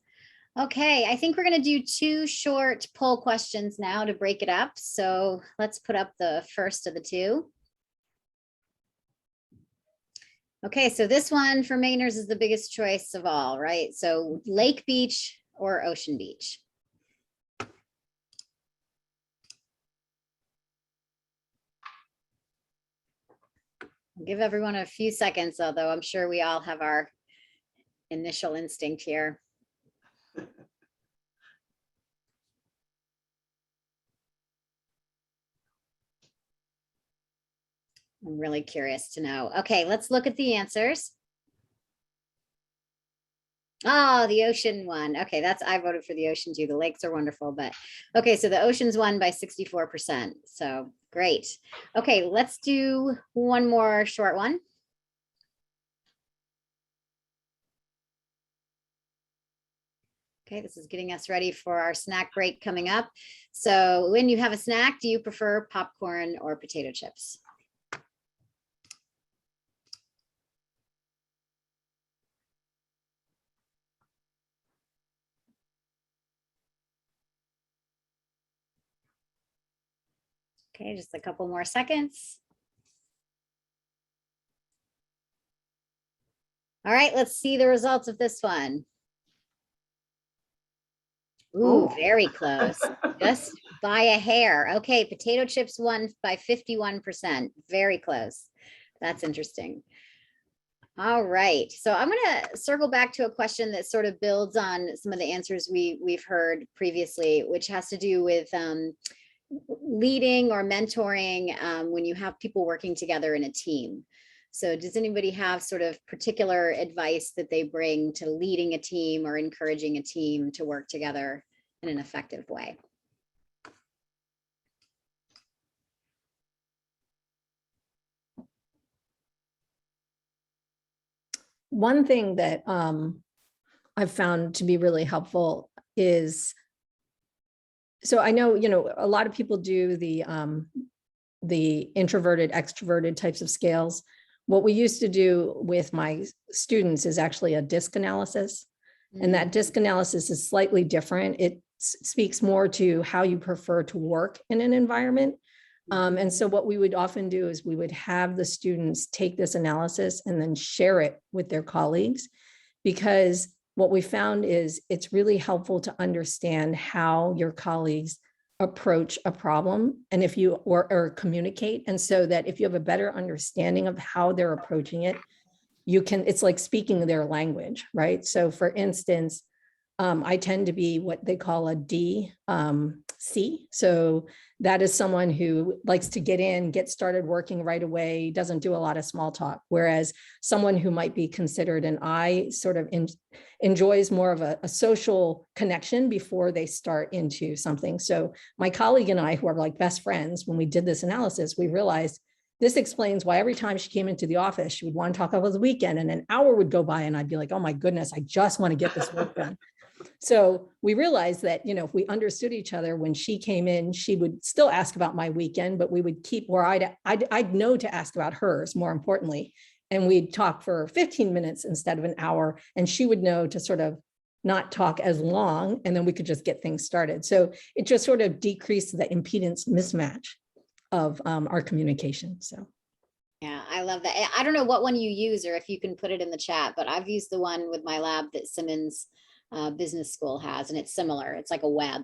Okay, I think we're going to do 2 short poll questions now to break it up. So let's put up the first of the 2. Okay, so this one for Mainers is the biggest choice of all, right? So Lake Beach or Ocean Beach? I'll give everyone a few seconds, although I'm sure we all have our initial instinct here. I'm really curious to know. Okay, let's look at the answers. Oh, the ocean one. Okay, I voted for the ocean too. The lakes are wonderful, but okay, so the oceans won by 64%. So great. Okay, let's do one more short one. Okay, this is getting us ready for our snack break coming up. So when you have a snack, do you prefer popcorn or potato chips? Okay, just a couple more seconds. All right, let's see the results of this one. Ooh, very close, just by a hair. Okay, potato chips won by 51%, very close. That's interesting. All right, so I'm gonna circle back to a question that sort of builds on some of the answers we've heard previously, which has to do with leading or mentoring when you have people working together in a team. So does anybody have sort of particular advice that they bring to leading a team or encouraging a team to work together in an effective way? One thing that I've found to be really helpful is, so I know, a lot of people do the introverted, extroverted types of scales. What we used to do with my students is actually a DISC analysis. And that DISC analysis is slightly different. It speaks more to how you prefer to work in an environment. And so what we would often do is we would have the students take this analysis and then share it with their colleagues, because what we found is it's really helpful to understand how your colleagues approach a problem and if you or communicate. And so that if you have a better understanding of how they're approaching it, it's like speaking their language, right? So for instance, I tend to be what they call a DC. So that is someone who likes to get started working right away, doesn't do a lot of small talk. Whereas someone who might be considered an I sort of enjoys more of a social connection before they start into something. So my colleague and I, who are like best friends, when we did this analysis, we realized this explains why every time she came into the office, she would want to talk about the weekend, and an hour would go by and I'd be like, oh my goodness, I just want to get this work done. So we realized that, if we understood each other, when she came in, she would still ask about my weekend, but we would keep where I'd know to ask about hers, more importantly. And we'd talk for 15 minutes instead of an hour, and she would know to sort of not talk as long, and then we could just get things started. So it just sort of decreased the impedance mismatch of our communication. So. Yeah, I love that. I don't know what one you use or if you can put it in the chat, but I've used the one with my lab that Simmons Business School has, and it's similar. It's like a web.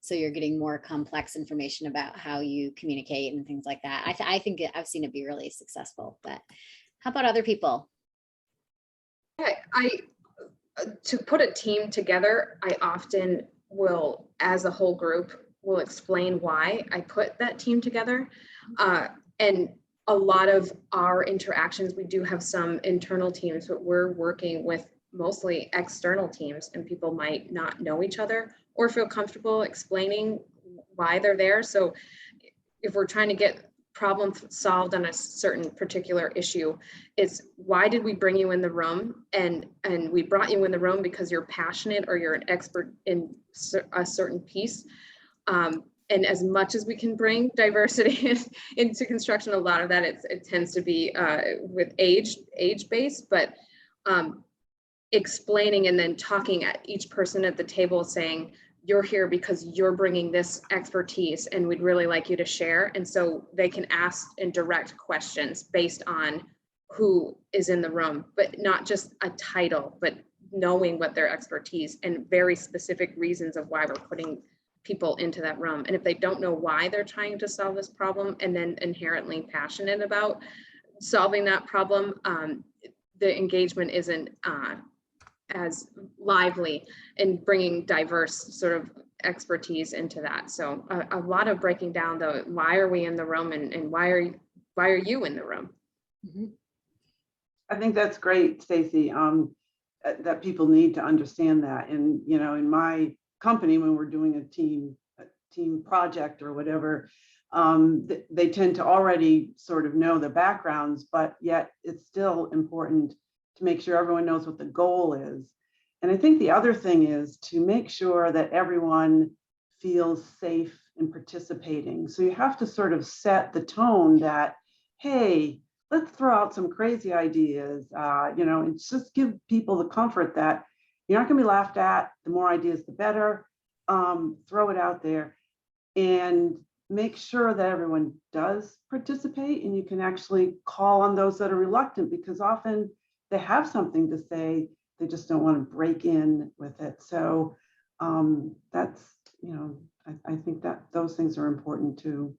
So you're getting more complex information about how you communicate and things like that. I think I've seen it be really successful, but how about other people? To put a team together, I often will, as a whole group, will explain why I put that team together. And a lot of our interactions, we do have some internal teams, but we're working with mostly external teams, and people might not know each other or feel comfortable explaining why they're there. So if we're trying to get problems solved on a certain particular issue, it's why did we bring you in the room? And we brought you in the room because you're passionate or you're an expert in a certain piece. And as much as we can bring diversity into construction, a lot of that it tends to be with age based, but explaining and then talking at each person at the table, saying you're here because you're bringing this expertise and we'd really like you to share. And so they can ask and direct questions based on who is in the room, but not just a title, but knowing what their expertise and very specific reasons of why we're putting people into that room. And if they don't know why they're trying to solve this problem and then inherently passionate about solving that problem, the engagement isn't as lively in bringing diverse sort of expertise into that. So a lot of breaking down the why are we in the room and why are you in the room? Mm-hmm. I think that's great, Stacey. that people need to understand that. And, you know, in my company, when we're doing a team project or whatever, they tend to already sort of know the backgrounds, but yet it's still important to make sure everyone knows what the goal is. And I think the other thing is to make sure that everyone feels safe in participating. So you have to sort of set the tone that, hey, let's throw out some crazy ideas, you know, and just give people the comfort that you're not going to be laughed at. The more ideas, the better. Throw it out there and make sure that everyone does participate, and you can actually call on those that are reluctant, because often they have something to say, they just don't want to break in with it. So that's, you know, I think that those things are important too.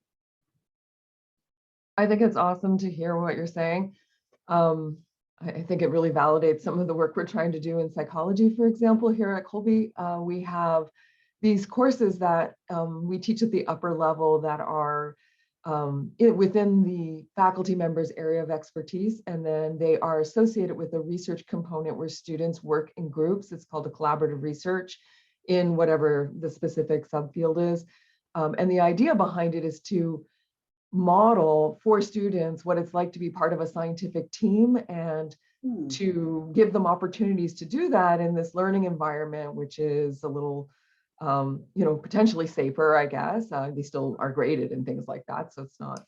I think it's awesome to hear what you're saying. I think it really validates some of the work we're trying to do in psychology. For example, here at Colby, we have these courses that we teach at the upper level that are within the faculty members' area of expertise, and then they are associated with a research component where students work in groups. It's called a collaborative research in whatever the specific subfield is. And the idea behind it is to model for students what it's like to be part of a scientific team, and to give them opportunities to do that in this learning environment, which is a little you know, potentially safer, I guess. They still are graded and things like that, so it's not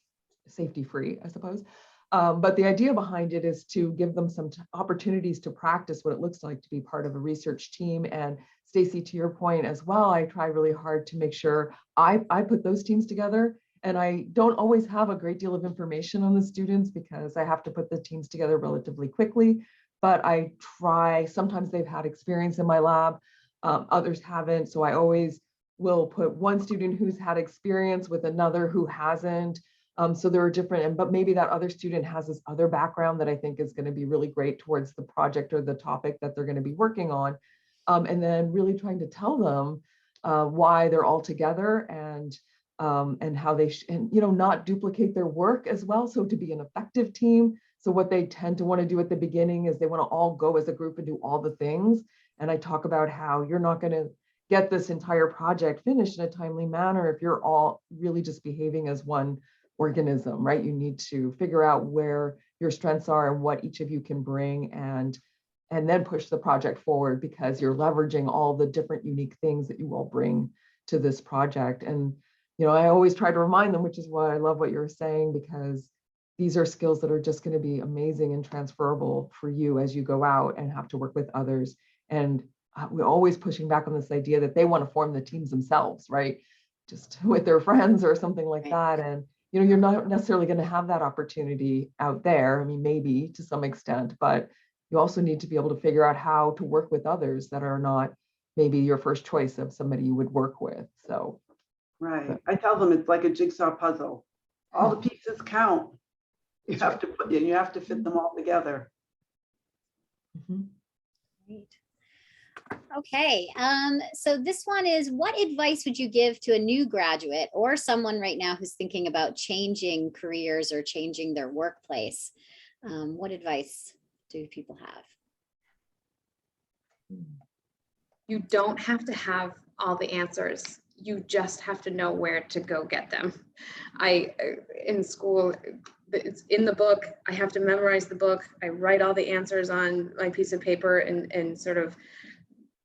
safety free, I suppose. But the idea behind it is to give them some opportunities to practice what it looks like to be part of a research team. And Stacey, to your point as well, I try really hard to make sure I put those teams together. And I don't always have a great deal of information on the students because I have to put the teams together relatively quickly. But I try, sometimes they've had experience in my lab, others haven't. So I always will put one student who's had experience with another who hasn't. So there are different, but maybe that other student has this other background that I think is going to be really great towards the project or the topic that they're going to be working on. And then really trying to tell them why they're all together, and how they and you know, not duplicate their work as well. So to be an effective team. So what they tend to want to do at the beginning is they want to all go as a group and do all the things. And I talk about how you're not going to get this entire project finished in a timely manner if you're all really just behaving as one organism, right? You need to figure out where your strengths are and what each of you can bring, and then push the project forward, because you're leveraging all the different unique things that you all bring to this project. And you know, I always try to remind them, which is why I love what you're saying, because these are skills that are just going to be amazing and transferable for you as you go out and have to work with others. And we're always pushing back on this idea that they want to form the teams themselves, right? Just with their friends or something like that. And, you know, you're not necessarily going to have that opportunity out there. I mean, maybe to some extent, but you also need to be able to figure out how to work with others that are not maybe your first choice of somebody you would work with. So. Right. I tell them it's like a jigsaw puzzle. All the pieces count. You have to put in, you have to fit them all together. Great. Okay, so this one is, what advice would you give to a new graduate or someone right now who's thinking about changing careers or changing their workplace? What advice do people have? You don't have to have all the answers. You just have to know where to go get them. In school, it's in the book. I have to memorize the book. I write all the answers on my piece of paper and sort of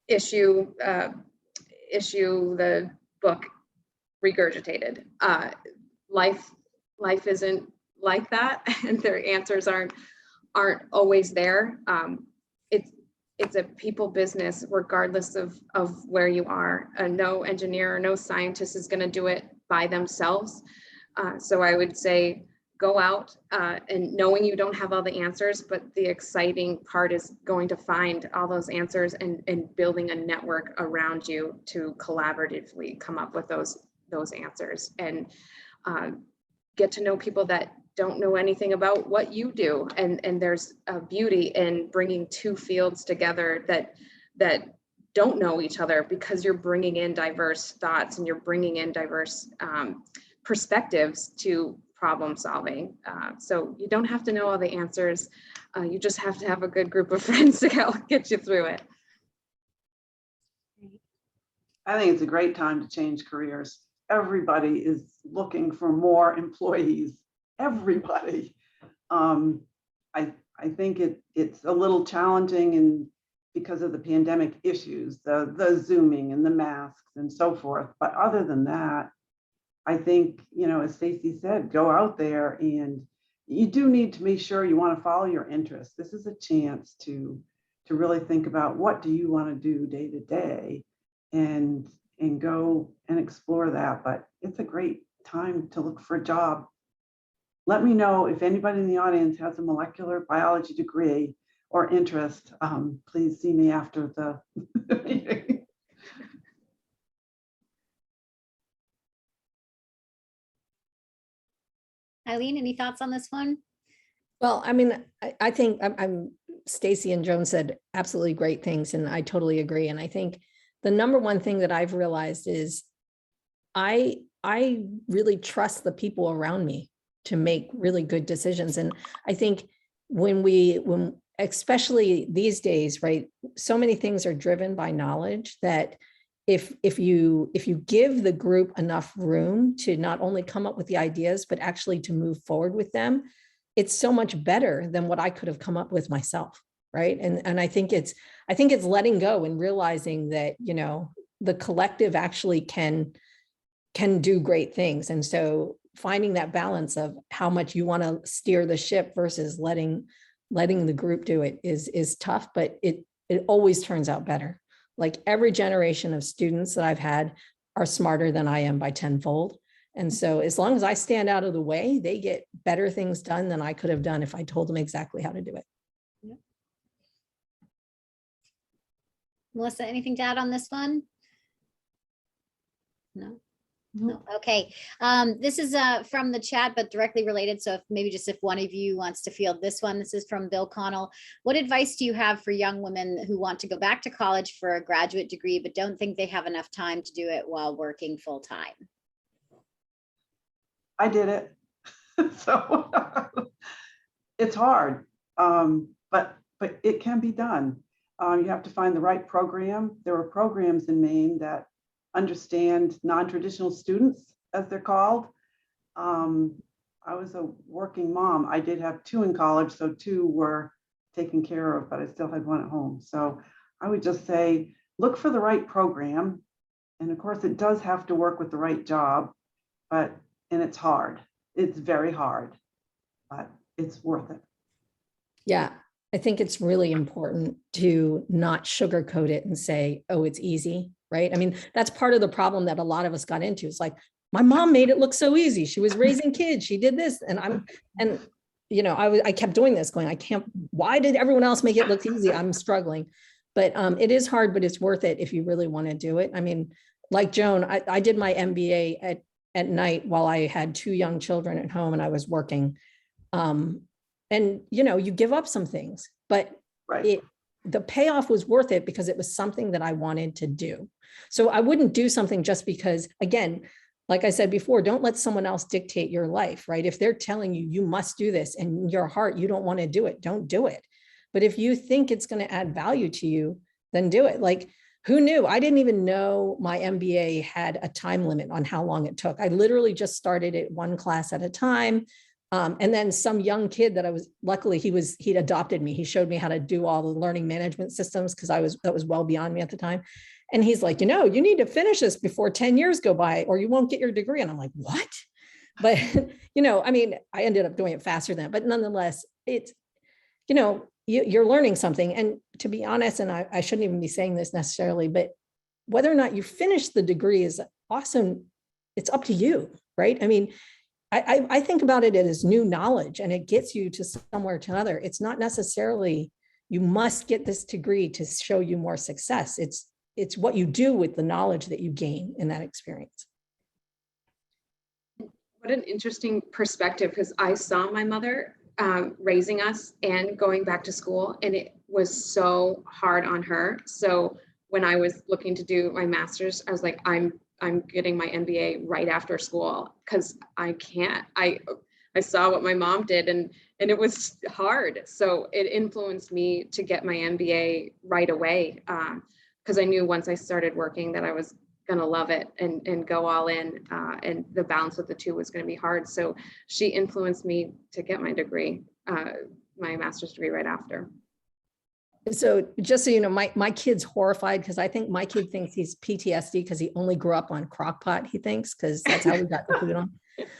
issue the book regurgitated. Life isn't like that, and their answers aren't always there. It's a people business, regardless of where you are. No engineer or no scientist is going to do it by themselves. So I would say go out and knowing you don't have all the answers, but the exciting part is going to find all those answers and building a network around you to collaboratively come up with those answers, and get to know people that don't know anything about what you do. And there's a beauty in bringing two fields together that don't know each other, because you're bringing in diverse thoughts and you're bringing in diverse perspectives to problem solving. So you don't have to know all the answers. You just have to have a good group of friends to get you through it. I think it's a great time to change careers. Everybody is looking for more employees. Everybody. I think it's a little challenging, and because of the pandemic issues, the Zooming and the masks and so forth. But other than that, I think, you know, as Stacey said, go out there, and you do need to make sure you want to follow your interests. This is a chance to really think about what do you want to do day to day, and go and explore that. But it's a great time to look for a job. Let me know if anybody in the audience has a molecular biology degree or interest. Please see me after the meeting. Aileen, any thoughts on this one? Well, I mean, I think I'm Stacey and Joan said absolutely great things, and I totally agree. And I think the number one thing that I've realized is I really trust the people around me to make really good decisions. And I think when especially these days, right, so many things are driven by knowledge that if you give the group enough room to not only come up with the ideas, but actually to move forward with them, it's so much better than what I could have come up with myself. Right. And I think it's letting go and realizing that, you know, the collective actually can do great things. And so finding that balance of how much you want to steer the ship versus letting the group do it is tough, but it always turns out better. Like every generation of students that I've had are smarter than I am by tenfold. And so as long as I stand out of the way, they get better things done than I could have done if I told them exactly how to do it. Yep. Melissa, anything to add on this one? No. No. Okay. This is from the chat, but directly related. So if one of you wants to field this one, this is from Bill Connell. What advice do you have for young women who want to go back to college for a graduate degree, but don't think they have enough time to do it while working full time? I did it. So it's hard, but it can be done. You have to find the right program. There are programs in Maine that understand non-traditional students, as they're called. I was a working mom. I did have 2 in college, so 2 were taken care of, but I still had 1 at home. So I would just say, look for the right program. And of course, it does have to work with the right job, and it's hard. It's very hard, but it's worth it. Yeah, I think it's really important to not sugarcoat it and say, oh, it's easy, right? I mean, that's part of the problem that a lot of us got into. It's like, my mom made it look so easy. She was raising kids. She did this. And you know, I kept doing this going, why did everyone else make it look easy? I'm struggling. But it is hard, but it's worth it if you really want to do it. I mean, like Joan, I did my MBA at night while I had 2 young children at home and I was working. And, you know, you give up some things, but right. The payoff was worth it because it was something that I wanted to do. So I wouldn't do something just because, again, like I said before, don't let someone else dictate your life, right? If they're telling you, you must do this and in your heart, you don't want to do it, don't do it. But if you think it's going to add value to you, then do it. Like, who knew? I didn't even know my MBA had a time limit on how long it took. I literally just started it 1 class at a time. And then some young kid that luckily he'd adopted me. He showed me how to do all the learning management systems because that was well beyond me at the time. And he's like, you know, you need to finish this before 10 years go by or you won't get your degree. And I'm like, what? But, you know, I mean, I ended up doing it faster than, but nonetheless, it's, you know, you're learning something. And to be honest, and I shouldn't even be saying this necessarily, but whether or not you finish the degree is awesome. It's up to you, right? I mean, I think about it as new knowledge and it gets you to somewhere to another. It's not necessarily, you must get this degree to show you more success. It's what you do with the knowledge that you gain in that experience. What an interesting perspective, because I saw my mother raising us and going back to school, and it was so hard on her. So when I was looking to do my master's, I was like, I'm getting my MBA right after school because I can't. I saw what my mom did, and it was hard. So it influenced me to get my MBA right away, because I knew once I started working that I was going to love it and go all in, and the balance of the two was going to be hard. So she influenced me to get my degree, my master's degree right after. So just so you know, my kid's horrified because I think my kid thinks he's PTSD because he only grew up on crock pot, he thinks, because that's how we got the food on.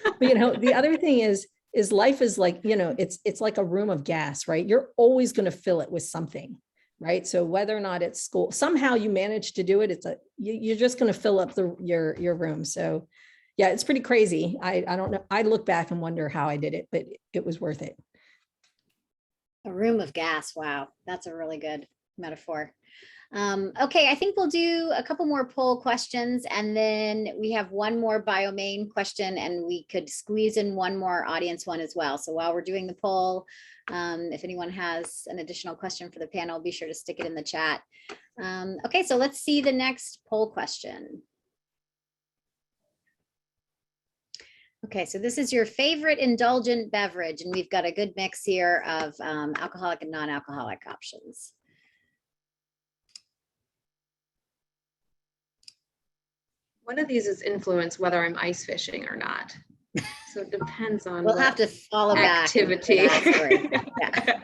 But you know, the other thing is life is like, you know, it's like a room of gas, right? You're always going to fill it with something, right? So whether or not it's school, somehow you manage to do it. You're just going to fill up your room. So yeah, it's pretty crazy. I don't know. I look back and wonder how I did it, but it was worth it. A room of gas. Wow, that's a really good metaphor. Okay, I think we'll do a couple more poll questions, and then we have one more BioMaine question, and we could squeeze in one more audience one as well. So while we're doing the poll, if anyone has an additional question for the panel, be sure to stick it in the chat. Okay, so let's see the next poll question. Okay, so this is your favorite indulgent beverage, and we've got a good mix here of alcoholic and non-alcoholic options. One of these is influenced whether I'm ice fishing or not. So it depends on We'll have to follow activity. back. Yeah.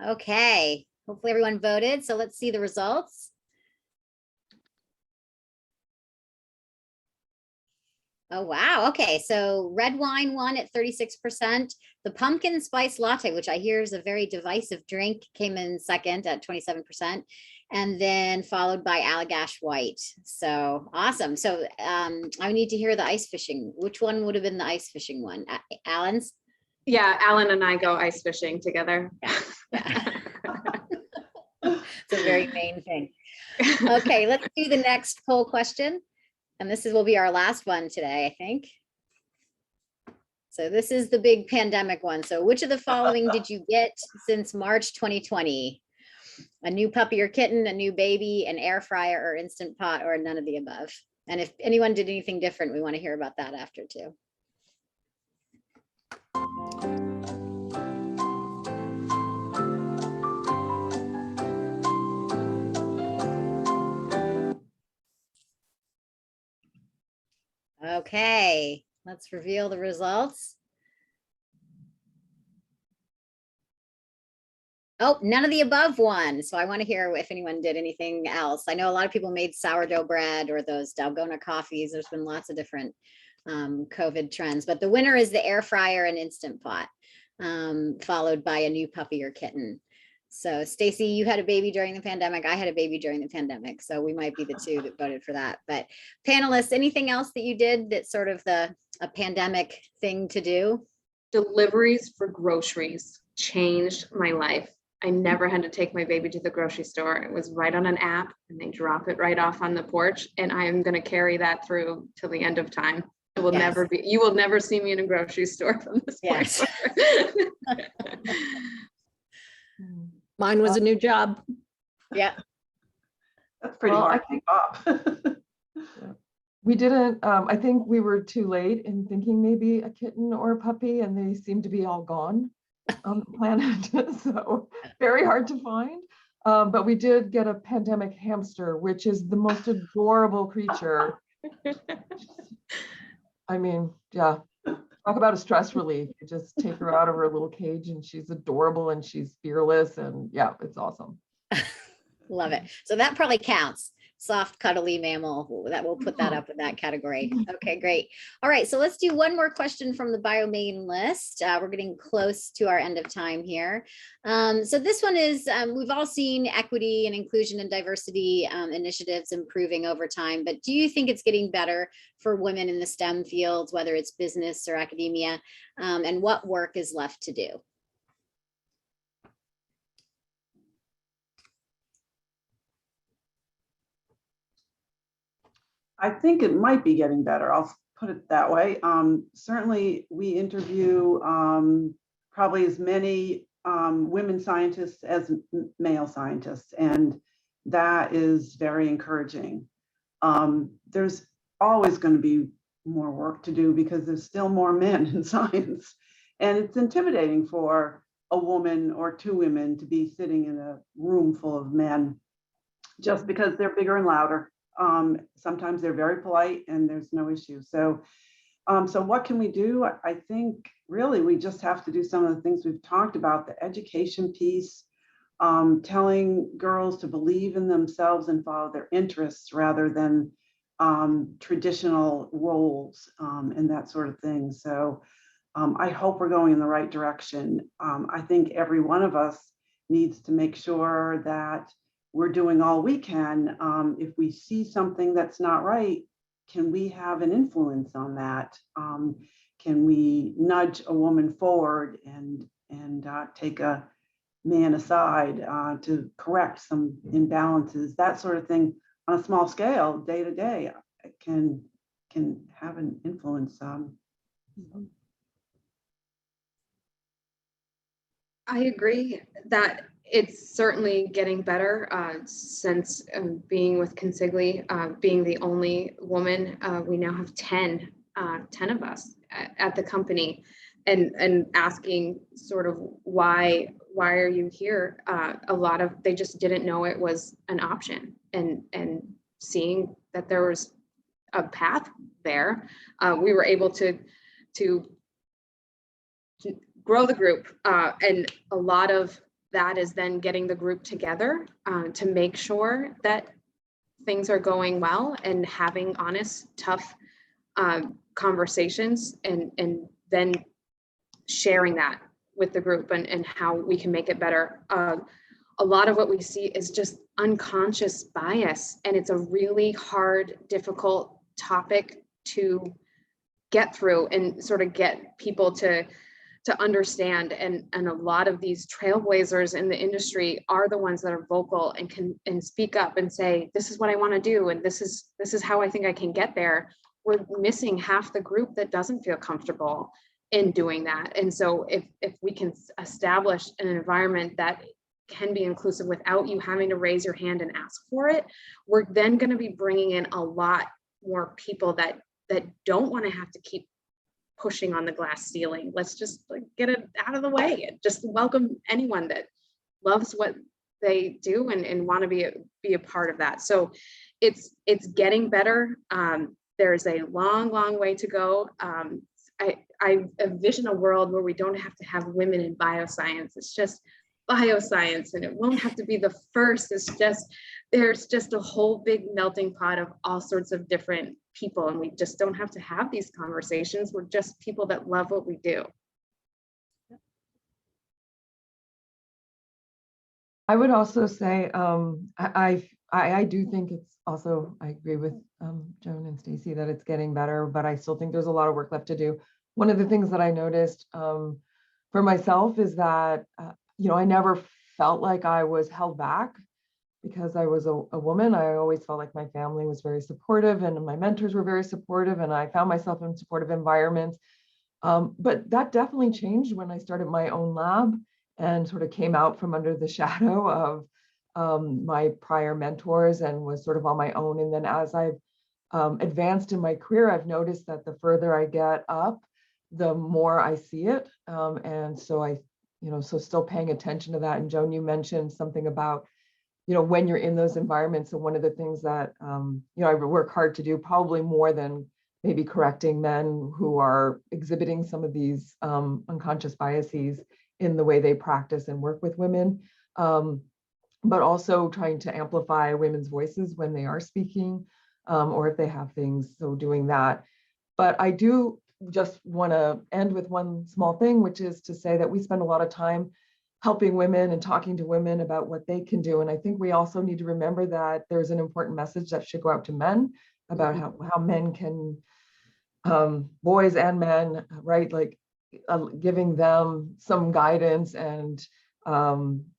Okay, hopefully everyone voted. So let's see the results. Oh, wow. Okay, so red wine won at 36%. The pumpkin spice latte, which I hear is a very divisive drink, came in second at 27%. And then followed by Allagash White. So awesome. So I need to hear the ice fishing. Which one would have been the ice fishing one? Alan's? Yeah, Alan and I go ice fishing together. Yeah. It's a very main thing. Okay, let's do the next poll question. And this will be our last one today, I think. So this is the big pandemic one. So which of the following did you get since March 2020? A new puppy or kitten, a new baby, an air fryer or instant pot, or none of the above? And if anyone did anything different, we want to hear about that after too. Okay, let's reveal the results. Oh, none of the above won. So I want to hear if anyone did anything else. I know a lot of people made sourdough bread or those Dalgona coffees. There's been lots of different COVID trends, but the winner is the air fryer and instant pot, followed by a new puppy or kitten. So Stacey, you had a baby during the pandemic. I had a baby during the pandemic. So we might be the two that voted for that. But panelists, anything else that you did that's sort of a pandemic thing to do? Deliveries for groceries changed my life. I never had to take my baby to the grocery store. It was right on an app and they drop it right off on the porch. And I am going to carry that through till the end of time. It will never be, you will never see me in a grocery store from this point forward. Mine was a new job. Yeah. That's pretty hard to keep up. We didn't, I think we were too late in thinking maybe a kitten or a puppy, and they seem to be all gone on the planet. So very hard to find. But we did get a pandemic hamster, which is the most adorable creature. I mean, yeah, talk about a stress relief. You just take her out of her little cage and she's adorable and she's fearless, and yeah, it's awesome. Love it. So that probably counts. Soft, cuddly mammal. That we'll put that up in that category. Okay, great. All right, so let's do one more question from the BioMaine list. We're getting close to our end of time here. So this one is, we've all seen equity and inclusion and diversity initiatives improving over time, but do you think it's getting better for women in the STEM fields, whether it's business or academia, and what work is left to do? I think it might be getting better. I'll put it that way. Certainly, we interview probably as many women scientists as male scientists, and that is very encouraging. There's always going to be more work to do because there's still more men in science, and it's intimidating for a woman or two women to be sitting in a room full of men just because they're bigger and louder. Sometimes they're very polite and there's no issue. So what can we do? I think really we just have to do some of the things we've talked about, the education piece, telling girls to believe in themselves and follow their interests rather than traditional roles and that sort of thing. So I hope we're going in the right direction. I think every one of us needs to make sure that we're doing all we can. If we see something that's not right, can we have an influence on that? Can we nudge a woman forward and take a man aside to correct some imbalances? That sort of thing on a small scale, day to day, can have an influence. I agree that it's certainly getting better since being with Consigli, being the only woman. We now have 10 of us at the company, and asking sort of why are you here? A lot of, they just didn't know it was an option, and seeing that there was a path there, we were able to grow the group, and a lot of that is then getting the group together to make sure that things are going well and having honest, tough conversations, and then sharing that with the group and how we can make it better. A lot of what we see is just unconscious bias, and it's a really hard, difficult topic to get through and sort of get people to understand, and a lot of these trailblazers in the industry are the ones that are vocal and can speak up and say, this is what I want to do, and this is how I think I can get there. We're missing half the group that doesn't feel comfortable in doing that. And so if we can establish an environment that can be inclusive without you having to raise your hand and ask for it, we're then going to be bringing in a lot more people that don't want to have to keep pushing on the glass ceiling. Let's just get it out of the way and just welcome anyone that loves what they do and want to be a part of that. So it's getting better. There's a long way to go. I envision a world where we don't have to have women in bioscience. It's just bioscience, and it won't have to be the first. There's just a whole big melting pot of all sorts of different people, and we just don't have to have these conversations. We're just people that love what we do. I would also say I do think it's also, I agree with Joan and Stacey that it's getting better, but I still think there's a lot of work left to do. One of the things that I noticed for myself is that I never felt like I was held back because I was a woman. I always felt like my family was very supportive and my mentors were very supportive, and I found myself in supportive environments. But that definitely changed when I started my own lab and sort of came out from under the shadow of my prior mentors and was sort of on my own. And then as I've advanced in my career, I've noticed that the further I get up, the more I see it. And so so still paying attention to that. And Joan, you mentioned something about, when you're in those environments. So one of the things that, I work hard to do, probably more than maybe correcting men who are exhibiting some of these unconscious biases in the way they practice and work with women, but also trying to amplify women's voices when they are speaking, or if they have things, so doing that. But I do just want to end with one small thing, which is to say that we spend a lot of time helping women and talking to women about what they can do. And I think we also need to remember that there's an important message that should go out to men about how men can, boys and men, right? Like giving them some guidance and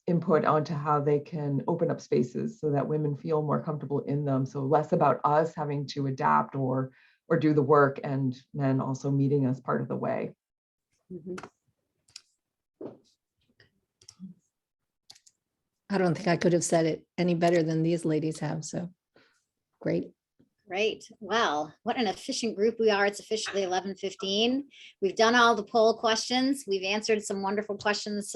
input onto how they can open up spaces so that women feel more comfortable in them. So less about us having to adapt or do the work, and men also meeting us part of the way. I don't think I could have said it any better than these ladies have. So great. Great. Well, what an efficient group we are. It's officially 11:15. We've done all the poll questions. We've answered some wonderful questions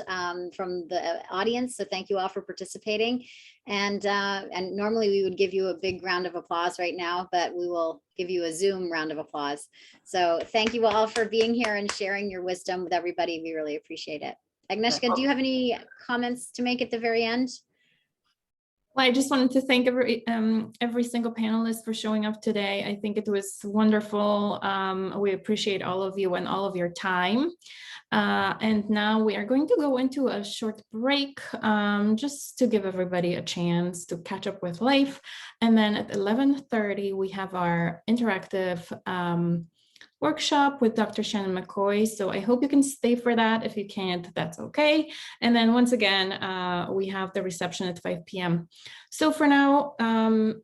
from the audience. So thank you all for participating. And normally we would give you a big round of applause right now, but we will give you a Zoom round of applause. So thank you all for being here and sharing your wisdom with everybody. We really appreciate it. Agnieszka, do you have any comments to make at the very end? Well, I just wanted to thank every single panelist for showing up today. I think it was wonderful. We appreciate all of you and all of your time. And now we are going to go into a short break just to give everybody a chance to catch up with life. And then at 11:30, we have our interactive workshop with Dr. Shannon McCoy. So I hope you can stay for that. If you can't, that's okay. And then once again, we have the reception at 5 p.m. So for now,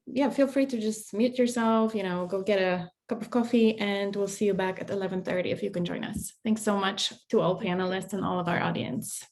yeah, feel free to just mute yourself, go get a cup of coffee, and we'll see you back at 11:30 if you can join us. Thanks so much to all panelists and all of our audience.